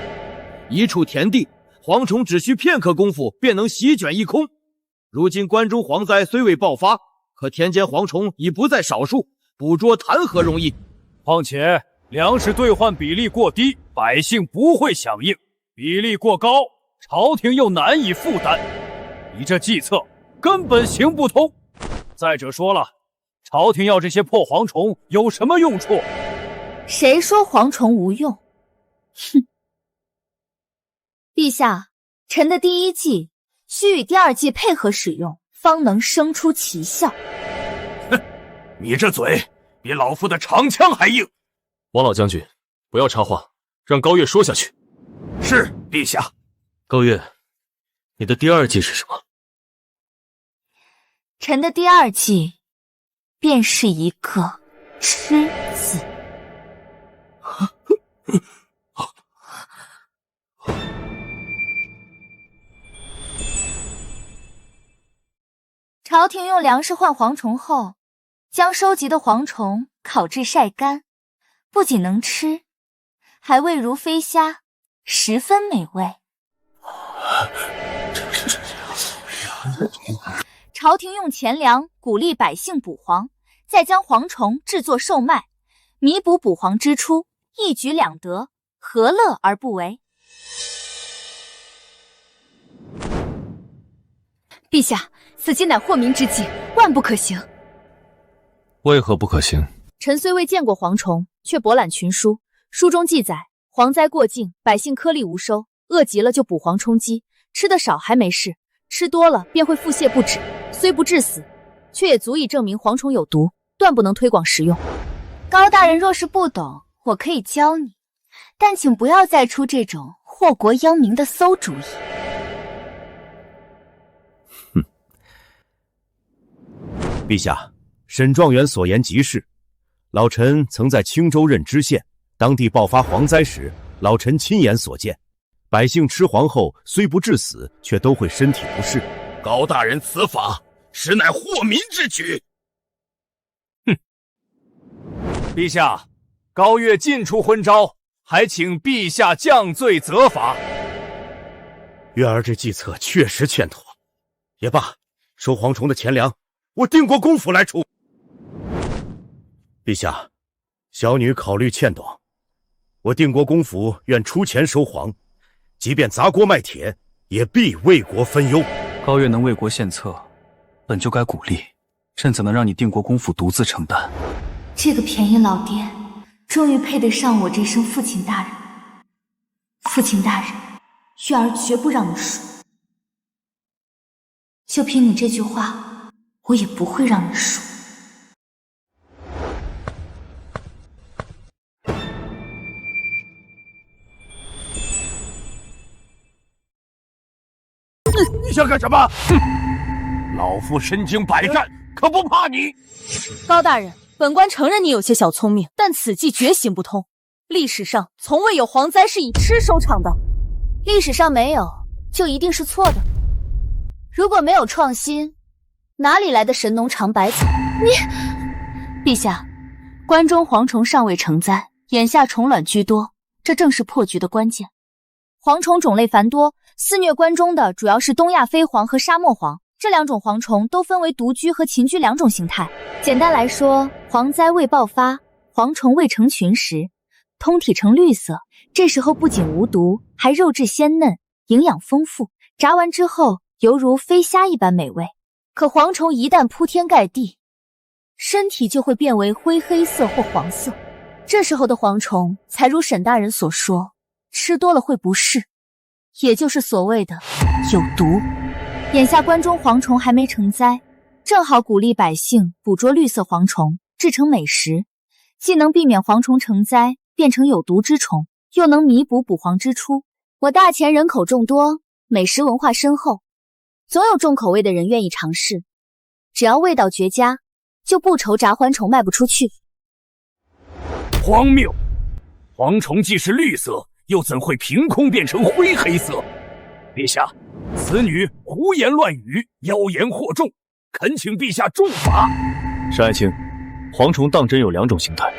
一处田地，蝗虫只需片刻功夫便能席卷一空。如今关中蝗灾虽未爆发，可田间蝗虫已不在少数，捕捉谈何容易？况且粮食兑换比例过低，百姓不会响应；比例过高，朝廷又难以负担。你这计策根本行不通。再者说了，朝廷要这些破蝗虫有什么用处？谁说蝗虫无用？哼！陛下，臣的第一计需与第二计配合使用，方能生出奇效。哼，你这嘴比老夫的长枪还硬。王老将军，不要插话，让高月说下去。是，陛下。高月，你的第二计是什么？臣的第二计便是一个吃字。朝廷用粮食换蝗虫后，将收集的蝗虫烤制晒干，不仅能吃，还味如飞虾，十分美味。朝廷用钱粮鼓励百姓捕蝗，再将蝗虫制作售卖，弥补捕蝗支出，一举两得，何乐而不为？陛下，此计乃祸民之计，万不可行。为何不可行？臣虽未见过蝗虫，却博览群书，书中记载，蝗灾过境，百姓颗粒无收，饿极了就捕蝗充饥，吃得少还没事，吃多了便会腹泻不止，虽不致死，却也足以证明蝗虫有毒，断不能推广食用。高大人若是不懂，我可以教你，但请不要再出这种祸国殃民的馊主意。陛下，沈状元所言极是。老臣曾在青州任知县，当地爆发蝗灾时，老臣亲眼所见，百姓吃蝗后虽不致死，却都会身体不适。高大人此法实乃祸民之举。哼！陛下，高月尽出昏招，还请陛下降罪责罚。月儿这计策确实欠妥，也罢，收蝗虫的钱粮，我定国公府来出。陛下，小女考虑欠短，我定国公府愿出钱收蝗，即便砸锅卖铁，也必为国分忧。高月能为国献策，本就该鼓励，朕怎能让你定国公府独自承担？这个便宜老爹，终于配得上我这声父亲大人。父亲大人，月儿绝不让你输。就凭你这句话，我也不会让你输。你想干什么？哼！老夫身经百战，可不怕你。高大人，本官承认你有些小聪明，但此计绝行不通。历史上从未有蝗灾是以吃收场的。历史上没有，就一定是错的。如果没有创新，哪里来的神农尝百草？陛下，关中蝗虫尚未成灾，眼下虫卵居多，这正是破局的关键。蝗虫种类繁多，肆虐关中的主要是东亚飞蝗和沙漠蝗，这两种蝗虫都分为独居和群居两种形态。简单来说，蝗灾未爆发，蝗虫未成群时，通体呈绿色，这时候不仅无毒，还肉质鲜嫩，营养丰富，炸完之后犹如飞虾一般美味。可蝗虫一旦铺天盖地，身体就会变为灰黑色或黄色，这时候的蝗虫才如沈大人所说，吃多了会不适，也就是所谓的有毒。眼下关中蝗虫还没成灾，正好鼓励百姓捕捉绿色蝗虫制成美食，既能避免蝗虫成灾变成有毒之虫，又能弥补捕蝗之出。我大前人口众多，美食文化深厚，总有重口味的人愿意尝试，只要味道绝佳，就不愁炸蝗虫卖不出去。荒谬！蝗虫既是绿色，又怎会凭空变成灰黑色？陛下，此女胡言乱语，妖言惑众，恳请陛下重罚。沈爱卿，蝗虫当真有两种形态。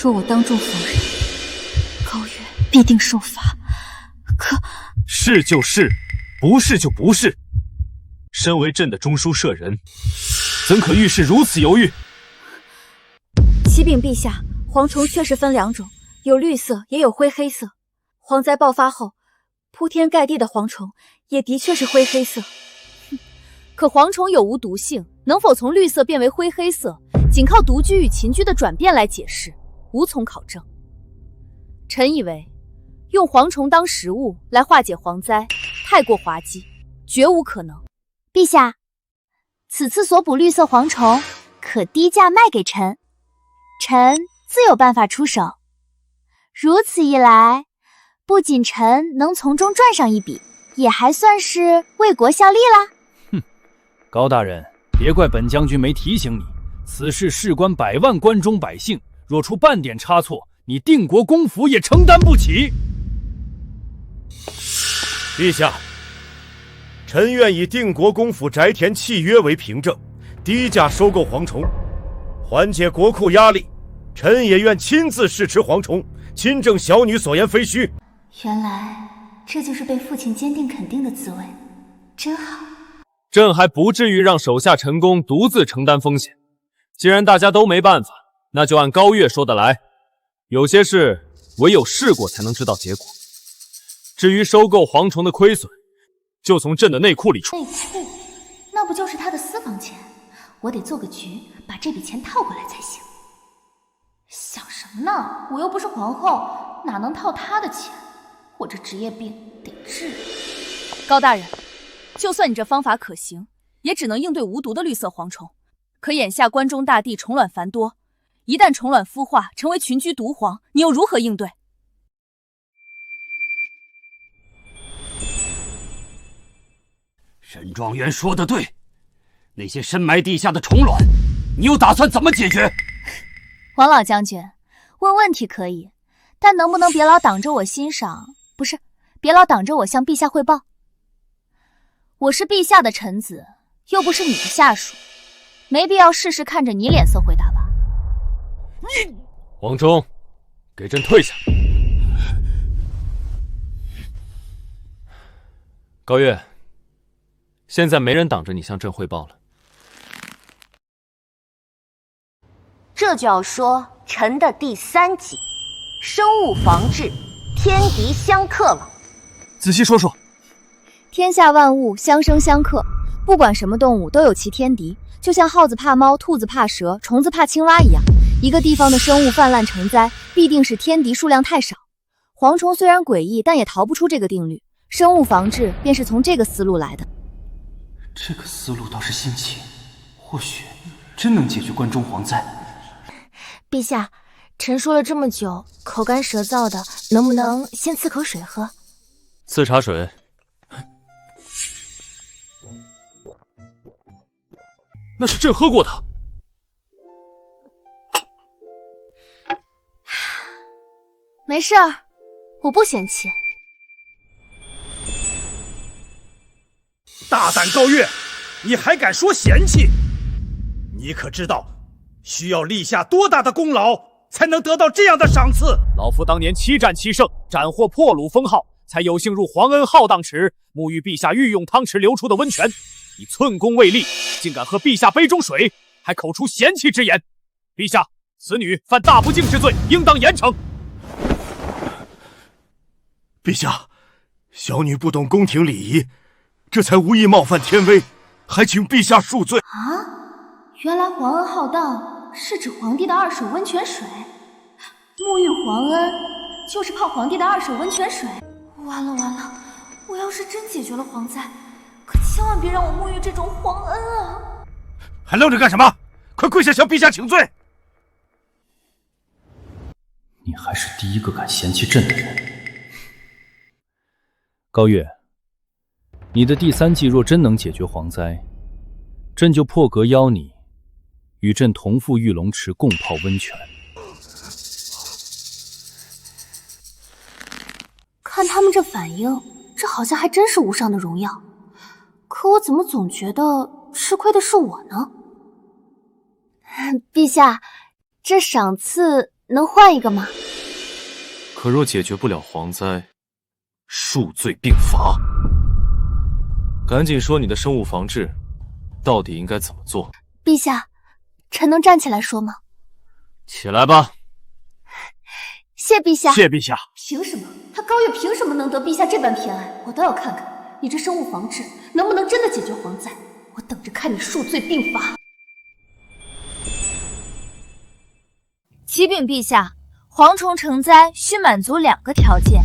若我当众否认，高月必定受罚。可是就是，不是就不是。身为朕的中书舍人，怎可遇事如此犹豫？启禀陛下，蝗虫确实分两种，有绿色也有灰黑色。蝗灾爆发后，铺天盖地的蝗虫也的确是灰黑色。可蝗虫有无毒性，能否从绿色变为灰黑色，仅靠独居与群居的转变来解释，无从考证。臣以为，用蝗虫当食物来化解蝗灾，太过滑稽，绝无可能。陛下，此次所捕绿色蝗虫，可低价卖给臣，臣自有办法出手。如此一来，不仅臣能从中赚上一笔，也还算是为国效力啦。哼，高大人，别怪本将军没提醒你，此事事关百万关中百姓，若出半点差错，你定国公府也承担不起。陛下，臣愿以定国公府宅田契约为凭证，低价收购蝗虫，缓解国库压力。臣也愿亲自试吃蝗虫，亲证小女所言非虚。原来这就是被父亲坚定肯定的滋味，真好。朕还不至于让手下臣工独自承担风险。既然大家都没办法，那就按高月说的来。有些事唯有试过才能知道结果。至于收购蝗虫的亏损，就从朕的内库里出。内库？那不就是他的私房钱？我得做个局，把这笔钱套过来才行。想什么呢？我又不是皇后，哪能套他的钱？我这职业病得治。高大人，就算你这方法可行，也只能应对无毒的绿色蝗虫。可眼下关中大地虫卵繁多，一旦虫卵孵化成为群居毒蝗，你又如何应对？沈状元说得对，那些深埋地下的虫卵，你又打算怎么解决？王老将军，问问题可以，但能不能别老挡着我欣赏？不是，别老挡着我向陛下汇报。我是陛下的臣子，又不是你的下属，没必要事事看着你脸色回答吧。你，王忠，给朕退下。高月，现在没人挡着你向朕汇报了。这就要说臣的第3计，生物防治，天敌相克了。仔细说说。天下万物相生相克，不管什么动物都有其天敌，就像耗子怕猫，兔子怕蛇，虫子怕青蛙一样。一个地方的生物泛滥成灾，必定是天敌数量太少。蝗虫虽然诡异，但也逃不出这个定律。生物防治便是从这个思路来的。这个思路倒是新奇，或许真能解决关中蝗灾。陛下，臣说了这么久，口干舌燥的，能不能先赐口水喝？赐茶水。那是朕喝过的。没事儿，我不嫌弃。大胆高月，你还敢说嫌弃？你可知道需要立下多大的功劳才能得到这样的赏赐？老夫当年7战7胜，斩获破虏封号，才有幸入皇恩浩荡池，沐浴陛下御用汤池流出的温泉。你寸功未立，竟敢喝陛下杯中水，还口出嫌弃之言。陛下，此女犯大不敬之罪，应当严惩。陛下，小女不懂宫廷礼仪，这才无意冒犯天威，还请陛下恕罪。原来皇恩浩荡是指皇帝的二手温泉水，沐浴皇恩就是泡皇帝的二手温泉水。完了完了，我要是真解决了蝗灾，可千万别让我沐浴这种皇恩啊！还愣着干什么？快跪下向陛下请罪！你还是第一个敢嫌弃朕的人。高月，你的第3计若真能解决蝗灾，朕就破格邀你与朕同赴玉龙池共泡温泉。看他们这反应，这好像还真是无上的荣耀。可我怎么总觉得吃亏的是我呢？陛下，这赏赐能换一个吗？可若解决不了蝗灾，数罪并罚。赶紧说你的生物防治到底应该怎么做？陛下，臣能站起来说吗？起来吧。谢陛下。谢陛下。凭什么？他高月凭什么能得陛下这般偏爱？我倒要看看你这生物防治能不能真的解决蝗灾，我等着看你数罪并罚。启禀陛下，蝗虫成灾需满足2个条件：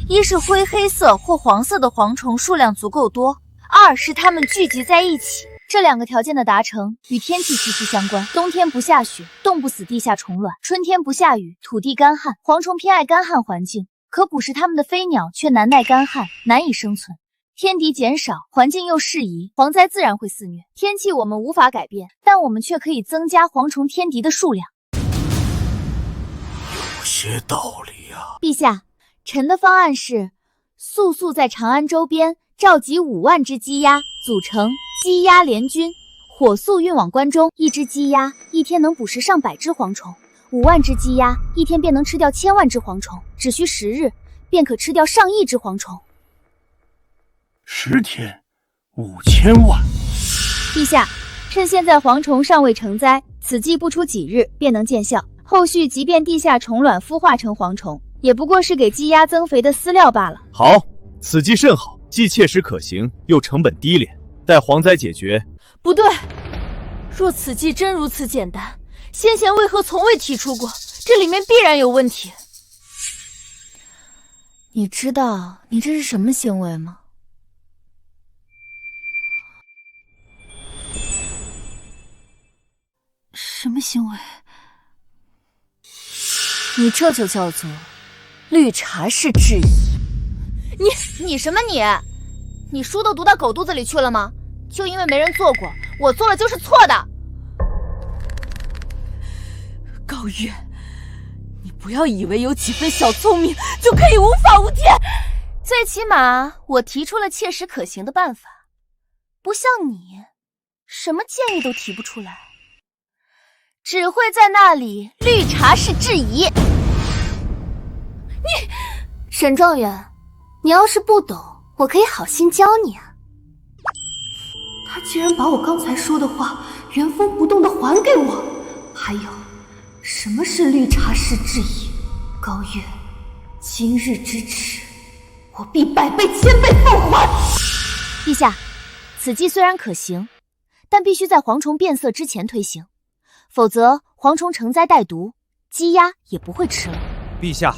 一是灰黑色或黄色的蝗虫数量足够多；2是它们聚集在一起。这2个条件的达成与天气息息相关。冬天不下雪，冻不死地下虫卵；春天不下雨，土地干旱。蝗虫偏爱干旱环境，可捕食它们的飞鸟却难耐干旱，难以生存。天敌减少，环境又适宜，蝗灾自然会肆虐。天气我们无法改变，但我们却可以增加蝗虫天敌的数量。有些道理啊。陛下，臣的方案是速速在长安周边召集5万只鸡鸭，组成鸡鸭联军，火速运往关中。1只鸡鸭一天能捕食上百只蝗虫，5万只鸡鸭一天便能吃掉1000万只蝗虫，只需10日便可吃掉上亿只蝗虫。10天，5000万。陛下，趁现在蝗虫尚未成灾，此计不出几日便能见效。后续即便地下虫卵孵化成蝗虫，也不过是给鸡鸭增肥的饲料罢了。好，此计甚好，既切实可行，又成本低廉。待蝗灾解决。不对，若此计真如此简单，先贤为何从未提出过？这里面必然有问题。你知道你这是什么行为吗？什么行为？你这就叫做绿茶式质疑。你什么你？你书都读到狗肚子里去了吗？就因为没人做过，我做了就是错的。高月，你不要以为有几分小聪明就可以无法无天。最起码我提出了切实可行的办法，不像你，什么建议都提不出来，只会在那里绿茶式质疑。沈状元，你要是不懂，我可以好心教你啊。他竟然把我刚才说的话原封不动的还给我。还有，什么是绿茶式质疑？高月，今日之耻，我必100倍1000倍奉还。陛下，此计虽然可行，但必须在蝗虫变色之前推行，否则蝗虫成灾带毒，鸡鸭也不会吃了。陛下，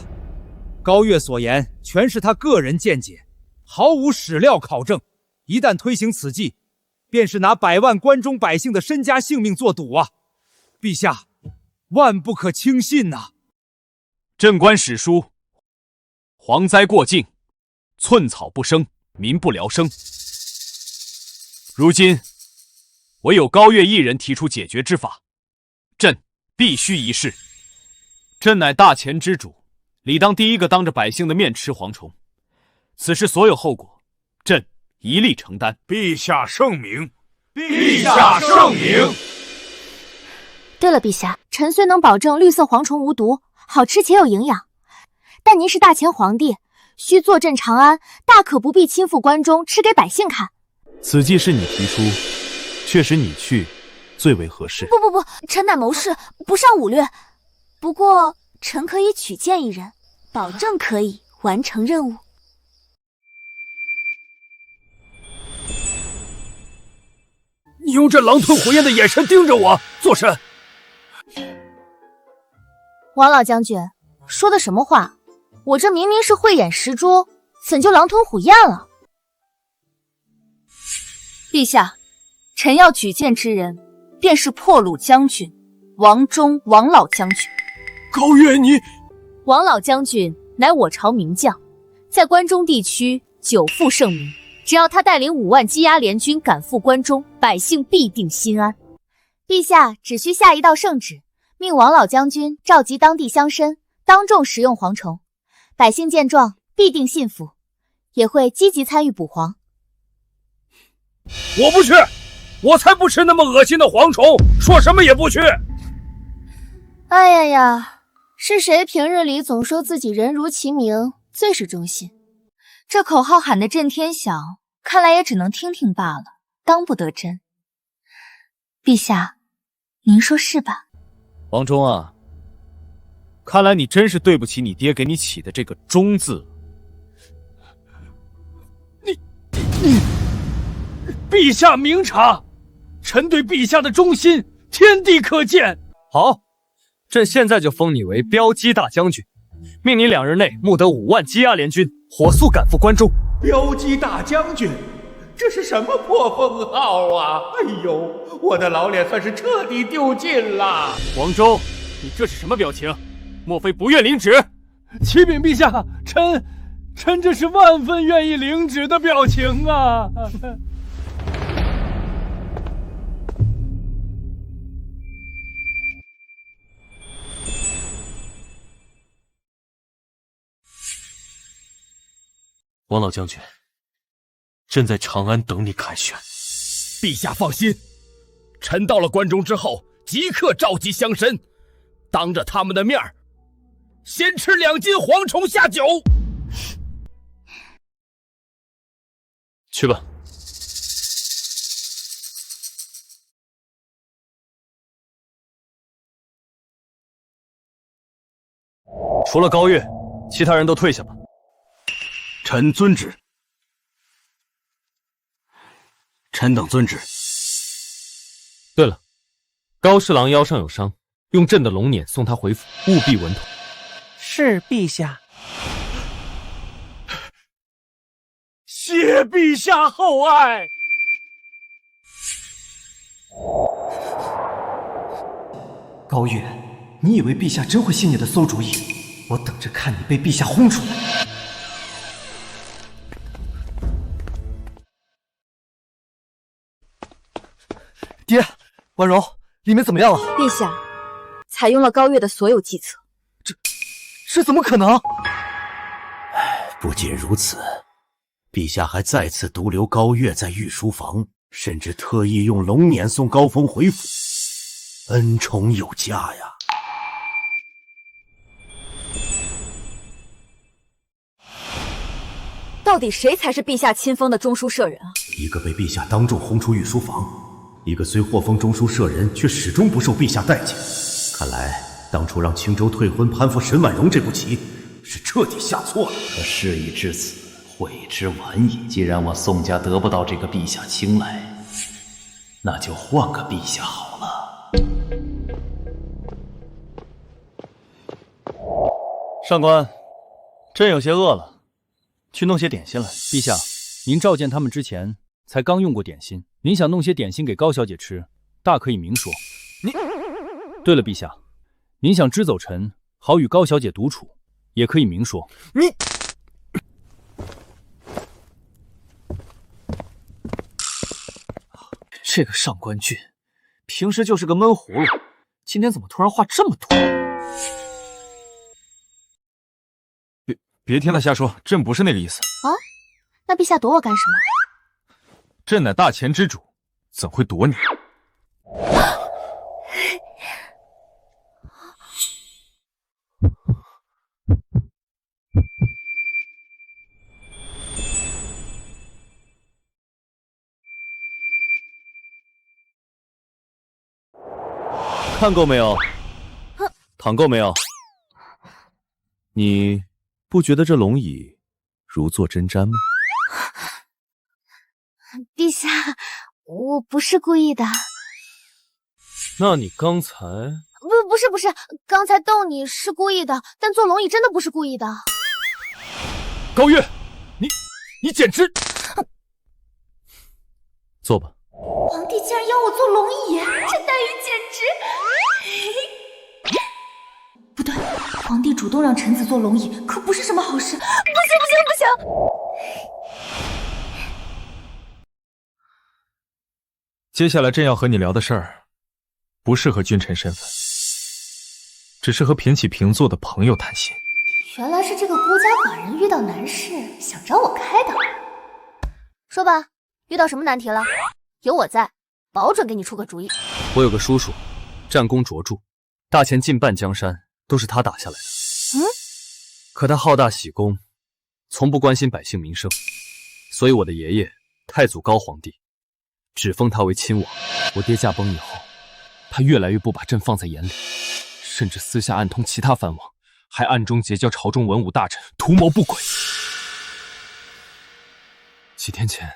高月所言全是他个人见解，毫无史料考证。一旦推行此计，便是拿100万关中百姓的身家性命做赌啊！陛下，万不可轻信呐！朕观史书，蝗灾过境，寸草不生，民不聊生。如今唯有高月一人提出解决之法，朕必须一试。朕乃大钱之主，理当第一个当着百姓的面吃蝗虫，此事所有后果，朕一力承担。陛下圣明，陛下圣明。对了，陛下，臣虽能保证绿色蝗虫无毒，好吃且有营养，但您是大前皇帝，需坐镇长安，大可不必亲赴关中，吃给百姓看。此计是你提出，确实你去最为合适。不，臣乃谋士，不善武略。不过臣可以举荐一人，保证可以完成任务。你用这狼吞虎咽的眼神盯着我，做甚？王老将军说的什么话？我这明明是慧眼识珠，怎就狼吞虎咽了？陛下，臣要举荐之人，便是破虏将军王忠王老将军。高月，你……王老将军乃我朝名将，在关中地区久负盛名。只要他带领5万积压联军赶赴关中，百姓必定心安。陛下只需下一道圣旨，命王老将军召集当地乡绅，当众食用蝗虫，百姓见状必定信服，也会积极参与捕蝗。我不去，我才不吃那么恶心的蝗虫，说什么也不去。哎呀，是谁平日里总说自己人如其名，最是忠心？这口号喊得震天响，看来也只能听听罢了，当不得真。陛下，您说是吧？王忠啊，看来你真是对不起你爹给你起的这个忠字。陛下明察，臣对陛下的忠心天地可见。好，朕现在就封你为骠骑大将军，命你2日内募得5万积压联军，火速赶赴关中。骠骑大将军，这是什么破封号啊！哎呦，我的老脸算是彻底丢尽了。王忠，你这是什么表情？莫非不愿领旨？启禀陛下，臣这是万分愿意领旨的表情啊！王老将军，朕在长安等你凯旋。陛下放心，臣到了关中之后，即刻召集乡绅，当着他们的面先吃2斤蝗虫下酒。去吧。除了高月，其他人都退下吧。臣遵旨。臣等遵旨。对了，高侍郎腰上有伤，用朕的龙辇送他回府，务必稳妥。是陛下。谢陛下厚爱。高月，你以为陛下真会信你的馊主意？我等着看你被陛下轰出来。爹，婉容，里面怎么样了？陛下，采用了高月的所有计策。这怎么可能？不仅如此，陛下还再次独留高月在御书房，甚至特意用龙辇送高峰回府，恩宠有加呀。到底谁才是陛下亲封的中书舍人啊？一个被陛下当众轰出御书房，一个虽获封中书舍人，却始终不受陛下待见。看来当初让青州退婚攀附沈婉容这步棋，是彻底下错了。可事已至此，悔之晚矣。既然我宋家得不到这个陛下青睐，那就换个陛下好了。上官，朕有些饿了，去弄些点心来。陛下，您召见他们之前才刚用过点心，您想弄些点心给高小姐吃，大可以明说。对了，陛下，您想支走臣，好与高小姐独处，也可以明说。这个上官俊，平时就是个闷葫芦，今天怎么突然话这么多？别听他瞎说，朕不是那个意思。啊，那陛下躲我干什么？朕乃大钱之主，怎会躲你？看够没有？躺够没有？你不觉得这龙椅如坐针毡吗？陛下，我不是故意的。那你刚才……不是，刚才逗你是故意的，但坐龙椅真的不是故意的。高月，你简直……坐吧。皇帝竟然要我坐龙椅，这待遇简直……不对，皇帝主动让臣子坐龙椅，可不是什么好事。不行！接下来朕要和你聊的事儿，不适合君臣身份，只适合平起平坐的朋友谈心。原来是这个孤家寡人遇到难事，想找我开导。说吧，遇到什么难题了？有我在，保准给你出个主意。我有个叔叔，战功卓著，大前近半江山都是他打下来的。可他好大喜功，从不关心百姓民生，所以我的爷爷太祖高皇帝只封他为亲王。我爹驾崩以后，他越来越不把朕放在眼里，甚至私下暗通其他藩王，还暗中结交朝中文武大臣，图谋不轨。几天前，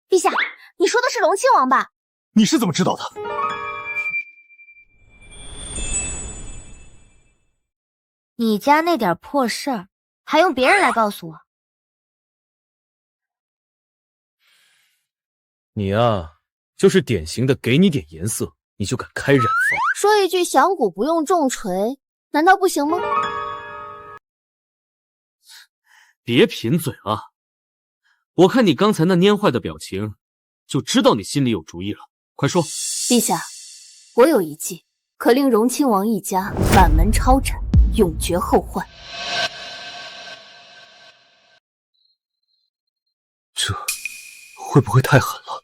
陛下，你说的是隆亲王吧？你是怎么知道的？你家那点破事儿，还用别人来告诉我？你啊，就是典型的给你点颜色，你就敢开染坊。说一句响鼓不用重锤，难道不行吗？别贫嘴啊！我看你刚才那蔫坏的表情，就知道你心里有主意了。快说！陛下，我有一计，可令荣亲王一家满门抄斩，永绝后患。这会不会太狠了？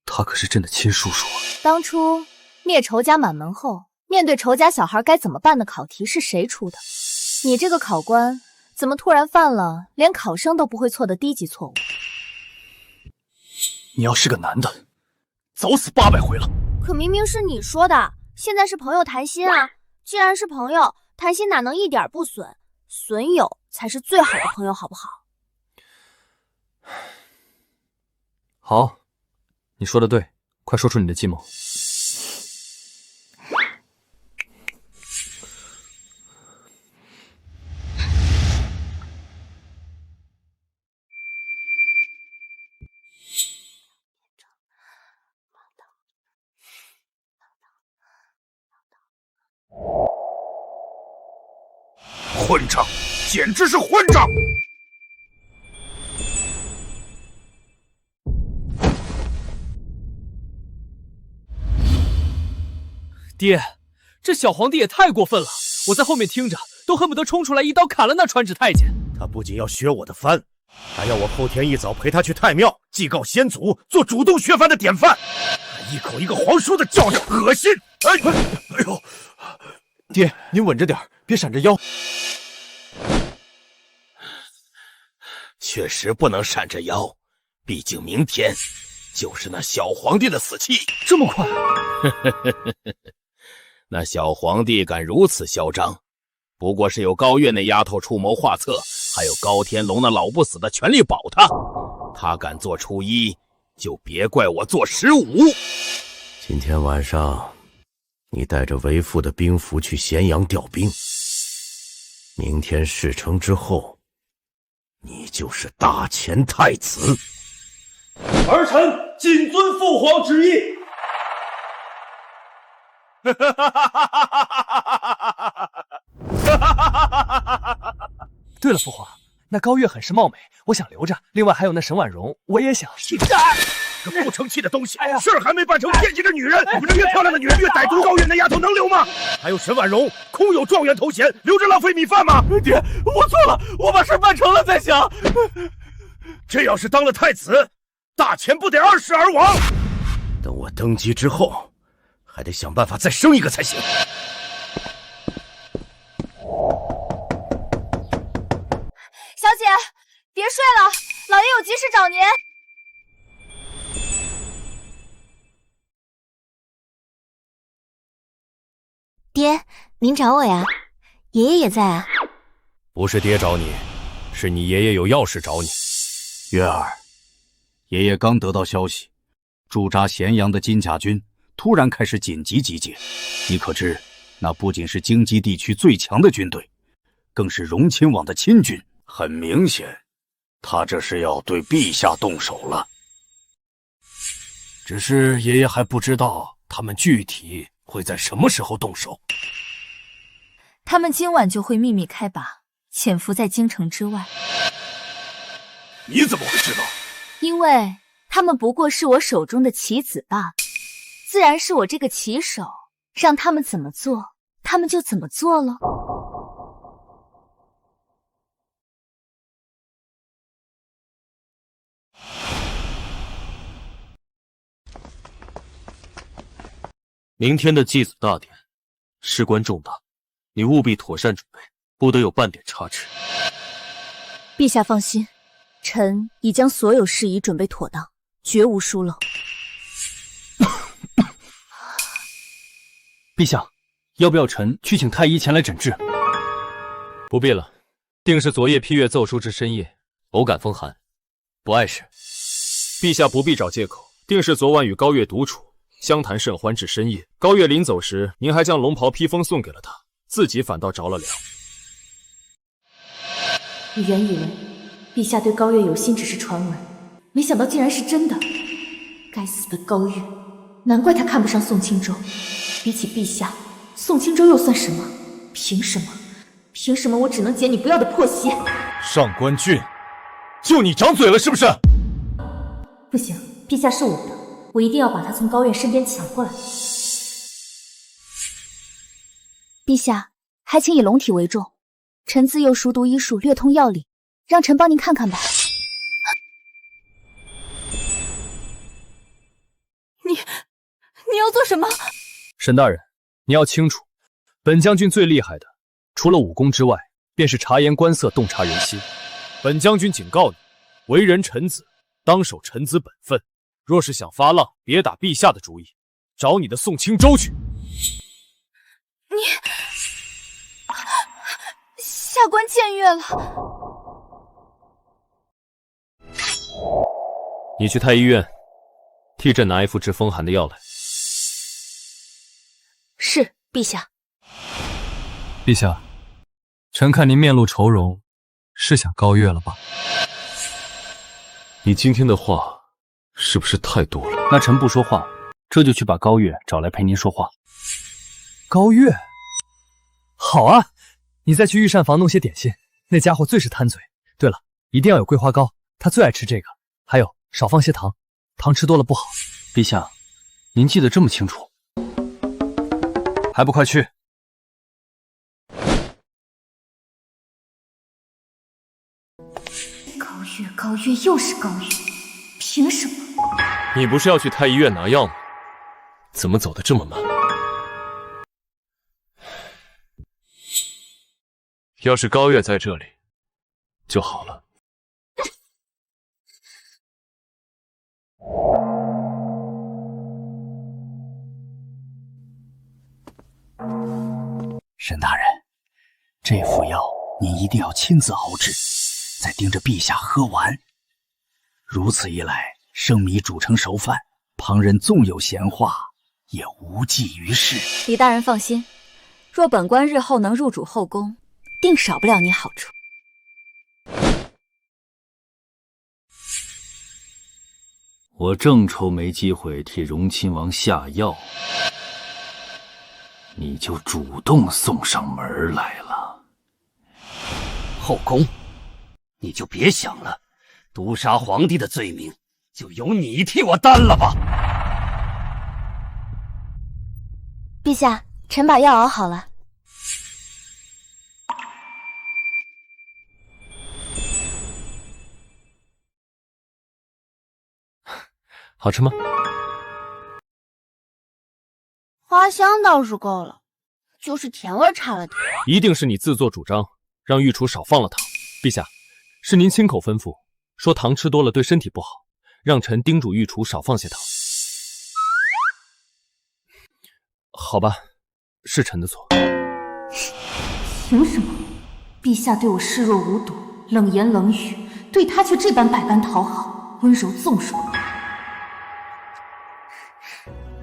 他可是朕的亲叔叔啊！当初灭仇家满门后，面对仇家小孩该怎么办的考题是谁出的？你这个考官怎么突然犯了连考生都不会错的低级错误？你要是个男的，早死800回了。可明明是你说的，现在是朋友谈心啊！既然是朋友，谈心哪能一点不损？损友才是最好的朋友，好不好？好，你说的对，快说出你的计谋。混账，简直是混账！爹，这小皇帝也太过分了！我在后面听着，都恨不得冲出来一刀砍了那传旨太监。他不仅要削我的藩，还要我后天一早陪他去太庙祭告先祖，做主动削藩的典范。一口一个皇叔的叫着，恶心！哎呦！爹，您稳着点，别闪着腰。确实不能闪着腰，毕竟明天就是那小皇帝的死期。这么快？那小皇帝敢如此嚣张，不过是有高月那丫头出谋划策，还有高天龙那老不死的全力保他。他敢做初一，就别怪我做15。今天晚上，你带着为父的兵符去咸阳调兵。明天事成之后，你就是大前太子。儿臣谨遵父皇旨意。对了，父皇，那高月很是貌美，我想留着。另外还有那沈婉容，我也想。这不成器的东西，事儿还没办成，惦记着女人。你们越漂亮的女人越歹毒，高远那丫头能留吗？还有沈婉容，空有状元头衔，留着浪费米饭吗？爹，我错了，我把事办成了再想。这要是当了太子，大前不得20而亡。等我登基之后，还得想办法再生一个才行。小姐，别睡了，老爷有急事找您。爹，您找我呀？爷爷也在啊。不是爹找你，是你爷爷有要事找你。月儿，爷爷刚得到消息，驻扎咸阳的金甲军突然开始紧急集结。你可知，那不仅是京畿地区最强的军队，更是荣亲王的亲军。很明显，他这是要对陛下动手了。只是爷爷还不知道他们具体会在什么时候动手。他们今晚就会秘密开拔，潜伏在京城之外。你怎么会知道？因为他们不过是我手中的棋子罢了，自然是我这个棋手让他们怎么做，他们就怎么做了。明天的祭祖大典，事关重大，你务必妥善准备，不得有半点差池。陛下放心，臣已将所有事宜准备妥当，绝无疏漏。陛下，要不要臣去请太医前来诊治？不必了，定是昨夜批阅奏书至深夜，偶感风寒，不碍事。陛下不必找借口，定是昨晚与高月独处，相谈甚欢至深夜。高月临走时，您还将龙袍披风送给了他，自己反倒着了凉。我原以为陛下对高月有心只是传闻，没想到竟然是真的。该死的高月，难怪他看不上宋青州。比起陛下，宋青州又算什么？凭什么？凭什么我只能捡你不要的破鞋？上官俊，就你长嘴了是不是？不行，陛下是我的，我一定要把他从高月身边抢过来。陛下，还请以龙体为重。臣自幼熟读医术，略通药理，让臣帮您看看吧。你要做什么？沈大人，你要清楚，本将军最厉害的，除了武功之外，便是察言观色，洞察人心。本将军警告你，为人臣子，当守臣子本分。若是想发浪，别打陛下的主意，找你的宋青州去。下官僭越了。你去太医院，替朕拿一副治风寒的药来。是，陛下。陛下，臣看您面露愁容，是想高月了吧？你今天的话是不是太多了？那臣不说话，这就去把高月找来陪您说话。高月，好啊，你再去御膳房弄些点心，那家伙最是贪嘴。对了，一定要有桂花糕，他最爱吃这个。还有，少放些糖，糖吃多了不好。陛下，您记得这么清楚，还不快去！高月又是高月，凭什么？你不是要去太医院拿药吗？怎么走得这么慢？要是高月在这里就好了。沈大人，这副药您一定要亲自熬制，再盯着陛下喝完。如此一来，生米煮成熟饭，旁人纵有闲话，也无济于事。李大人放心，若本官日后能入主后宫，定少不了你好处。我正愁没机会替荣亲王下药，你就主动送上门来了。后宫，你就别想了，毒杀皇帝的罪名就由你替我担了吧。陛下，臣把药熬好了。好吃吗？花香倒是够了，就是甜味差了点。一定是你自作主张，让御厨少放了糖。陛下，是您亲口吩咐，说糖吃多了对身体不好，让臣叮嘱御厨少放些糖。好吧，是臣的错。凭什么？陛下对我视若无睹，冷言冷语，对他却这般百般讨好，温柔纵容。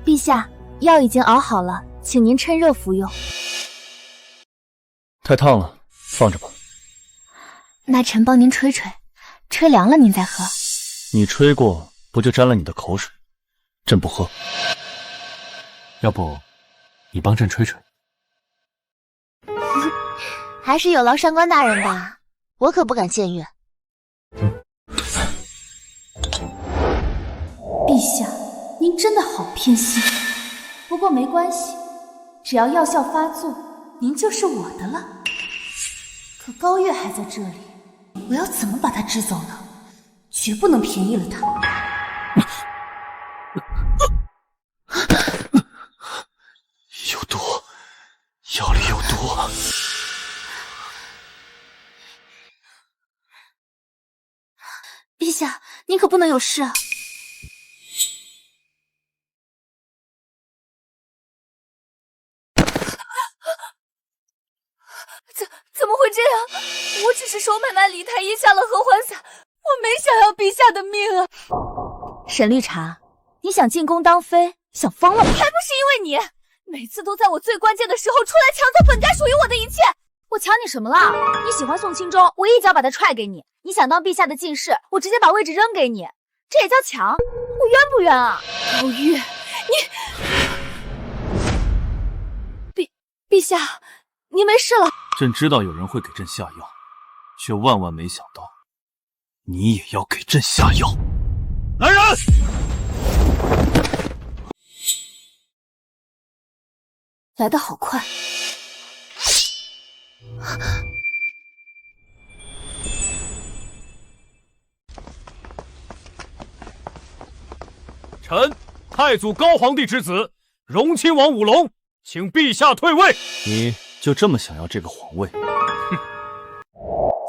陛下，药已经熬好了，请您趁热服用。太烫了，放着吧。那臣帮您吹吹，吹凉了您再喝。你吹过，不就沾了你的口水？朕不喝。要不，你帮朕吹吹？还是有劳上官大人吧，我可不敢僭越。陛下，您真的好偏心。不过没关系，只要药效发作，您就是我的了。可高月还在这里，我要怎么把他支走呢？绝不能便宜了他。有毒，药里有毒。陛下，您可不能有事啊！怎么会这样？我只是手买卖梨台医下了合欢散，我没想要陛下的命啊！沈绿茶，你想进宫当妃，想疯了吗？还不是因为你，每次都在我最关键的时候出来抢走本该属于我的一切。我抢你什么了？你喜欢宋钦州，我一脚把他踹给你；你想当陛下的进士，我直接把位置扔给你，这也叫抢？我冤不冤啊？高月，你，陛下，您没事了？朕知道有人会给朕下药，却万万没想到，你也要给朕下药。来人！来得好快。臣太祖高皇帝之子，荣亲王武隆，请陛下退位。你就这么想要这个皇位？哼！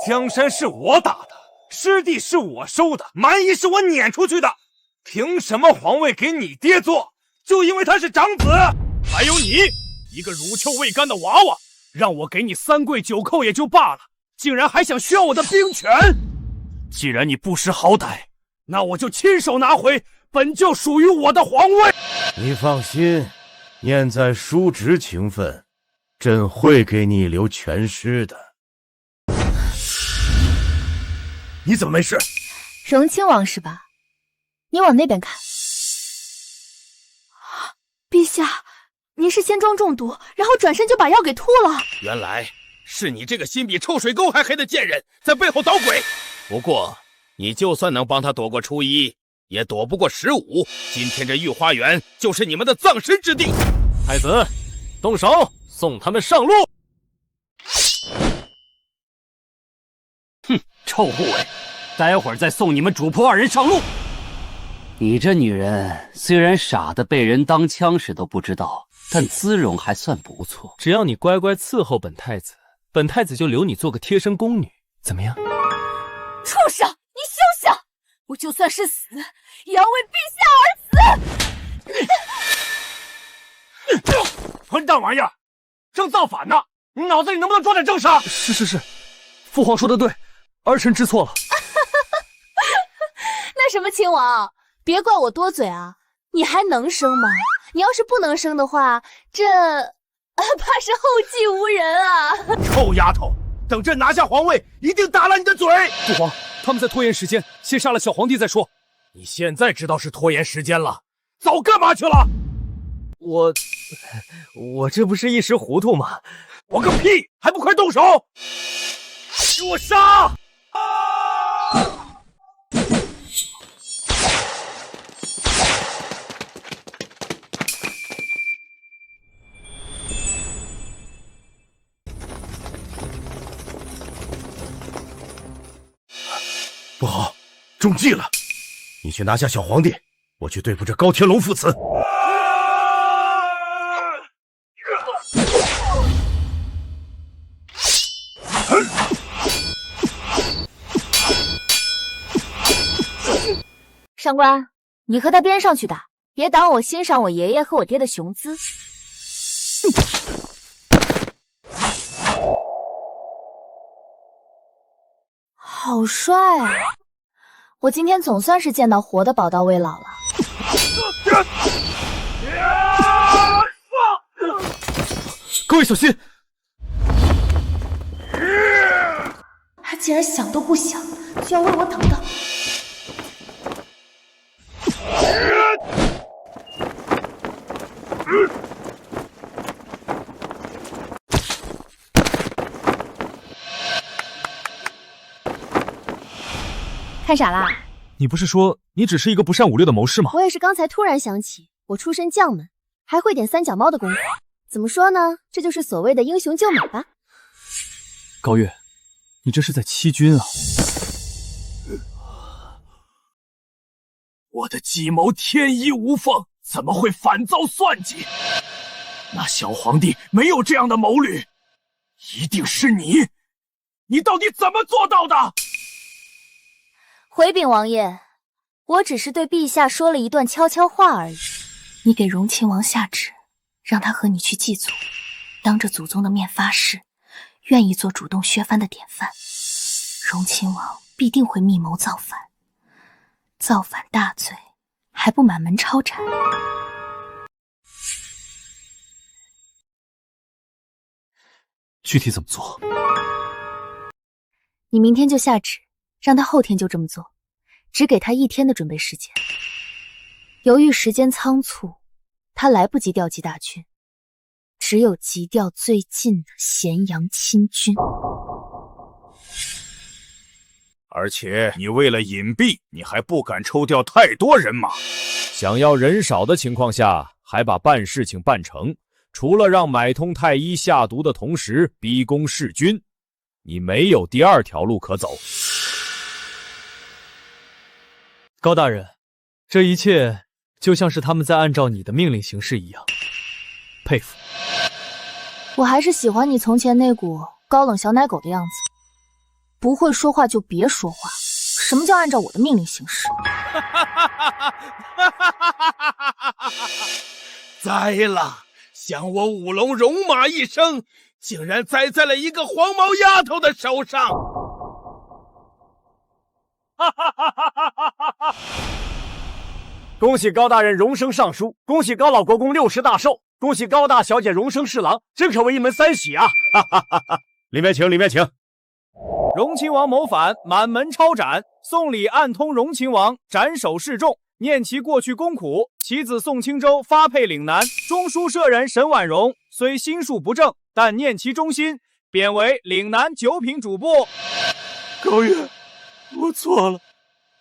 江山是我打的，师弟是我收的，蛮夷是我撵出去的，凭什么皇位给你爹做？就因为他是长子？还有你，一个乳臭未干的娃娃，让我给你3跪9叩也就罢了，竟然还想削我的兵权！既然你不识好歹，那我就亲手拿回本就属于我的皇位。你放心，念在叔侄情分，朕会给你留全尸的。你怎么没事？荣亲王是吧？你往那边看。陛下，您是仙妆中毒，然后转身就把药给吐了。原来是你这个心比臭水沟还黑的贱人在背后捣鬼。不过你就算能帮他躲过初一，也躲不过15。今天这御花园就是你们的葬身之地。太子，动手，送他们上路。哼，臭护卫，待会儿再送你们主仆2人上路。你这女人虽然傻的被人当枪使都不知道，但姿容还算不错。只要你乖乖伺候本太子，本太子就留你做个贴身宫女，怎么样？畜生，你休想！我就算是死，也要为陛下而死！混蛋玩意儿，正造反呢！你脑子里能不能装点正事？是，父皇说的对，儿臣知错了。那什么，亲王，别怪我多嘴啊！你还能生吗？你要是不能生的话，这怕是后继无人啊！臭丫头，等朕拿下皇位，一定打烂你的嘴！父皇，他们在拖延时间，先杀了小皇帝再说。你现在知道是拖延时间了，早干嘛去了？我这不是一时糊涂吗？我个屁！还不快动手！给我杀！不好，中计了！你去拿下小皇帝，我去对付这高天龙父子。上官，你和他边上去打，别挡我欣赏我爷爷和我爹的雄姿。好帅啊！我今天总算是见到活的宝刀未老了。各位小心！他竟然想都不想就要为我挡道。看傻啦？你不是说你只是一个不善武略的谋士吗？我也是刚才突然想起，我出身将门，还会点三脚猫的功夫。怎么说呢？这就是所谓的英雄救美吧。高月，你这是在欺君啊！我的计谋天衣无缝，怎么会反遭算计？那小皇帝没有这样的谋虑，一定是你！你到底怎么做到的？回禀王爷，我只是对陛下说了一段悄悄话而已。你给荣亲王下旨，让他和你去祭祖，当着祖宗的面发誓，愿意做主动削藩的典范。荣亲王必定会密谋造反，造反大罪，还不满门抄斩。具体怎么做？你明天就下旨，让他后天就这么做，只给他1天的准备时间。由于时间仓促，他来不及调集大军，只有急调最近的咸阳亲军。而且你为了隐蔽，你还不敢抽调太多人马。想要人少的情况下，还把办事情办成，除了让买通太医下毒的同时逼宫弑君，你没有第二条路可走。高大人，这一切就像是他们在按照你的命令行事一样，佩服。我还是喜欢你从前那股高冷小奶狗的样子。不会说话就别说话，什么叫按照我的命令行事？栽了！想我舞龙戎马一生，竟然栽在了一个黄毛丫头的手上！恭喜高大人荣升尚书，恭喜高老国公60大寿，恭喜高大小姐荣升侍郎，真可谓一门三喜啊！里面请，里面请。荣亲王谋反，满门抄斩，送礼暗通荣亲王，斩首示众，念其过去功苦。其子宋清州发配岭南，中书舍人沈婉容虽心术不正，但念其忠心，贬为岭南9品主簿。高月，我错了，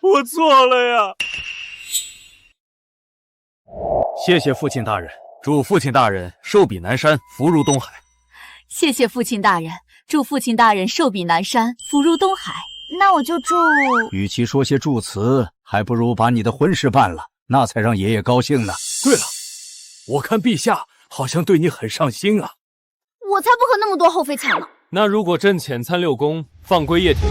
我错了呀！谢谢父亲大人，祝父亲大人寿比南山，福如东海。谢谢父亲大人，祝父亲大人寿比南山，福如东海。那我就祝……与其说些祝词，还不如把你的婚事办了，那才让爷爷高兴呢。对了，我看陛下好像对你很上心啊。我才不和那么多后妃抢呢。那如果朕遣参6宫，放归叶挺，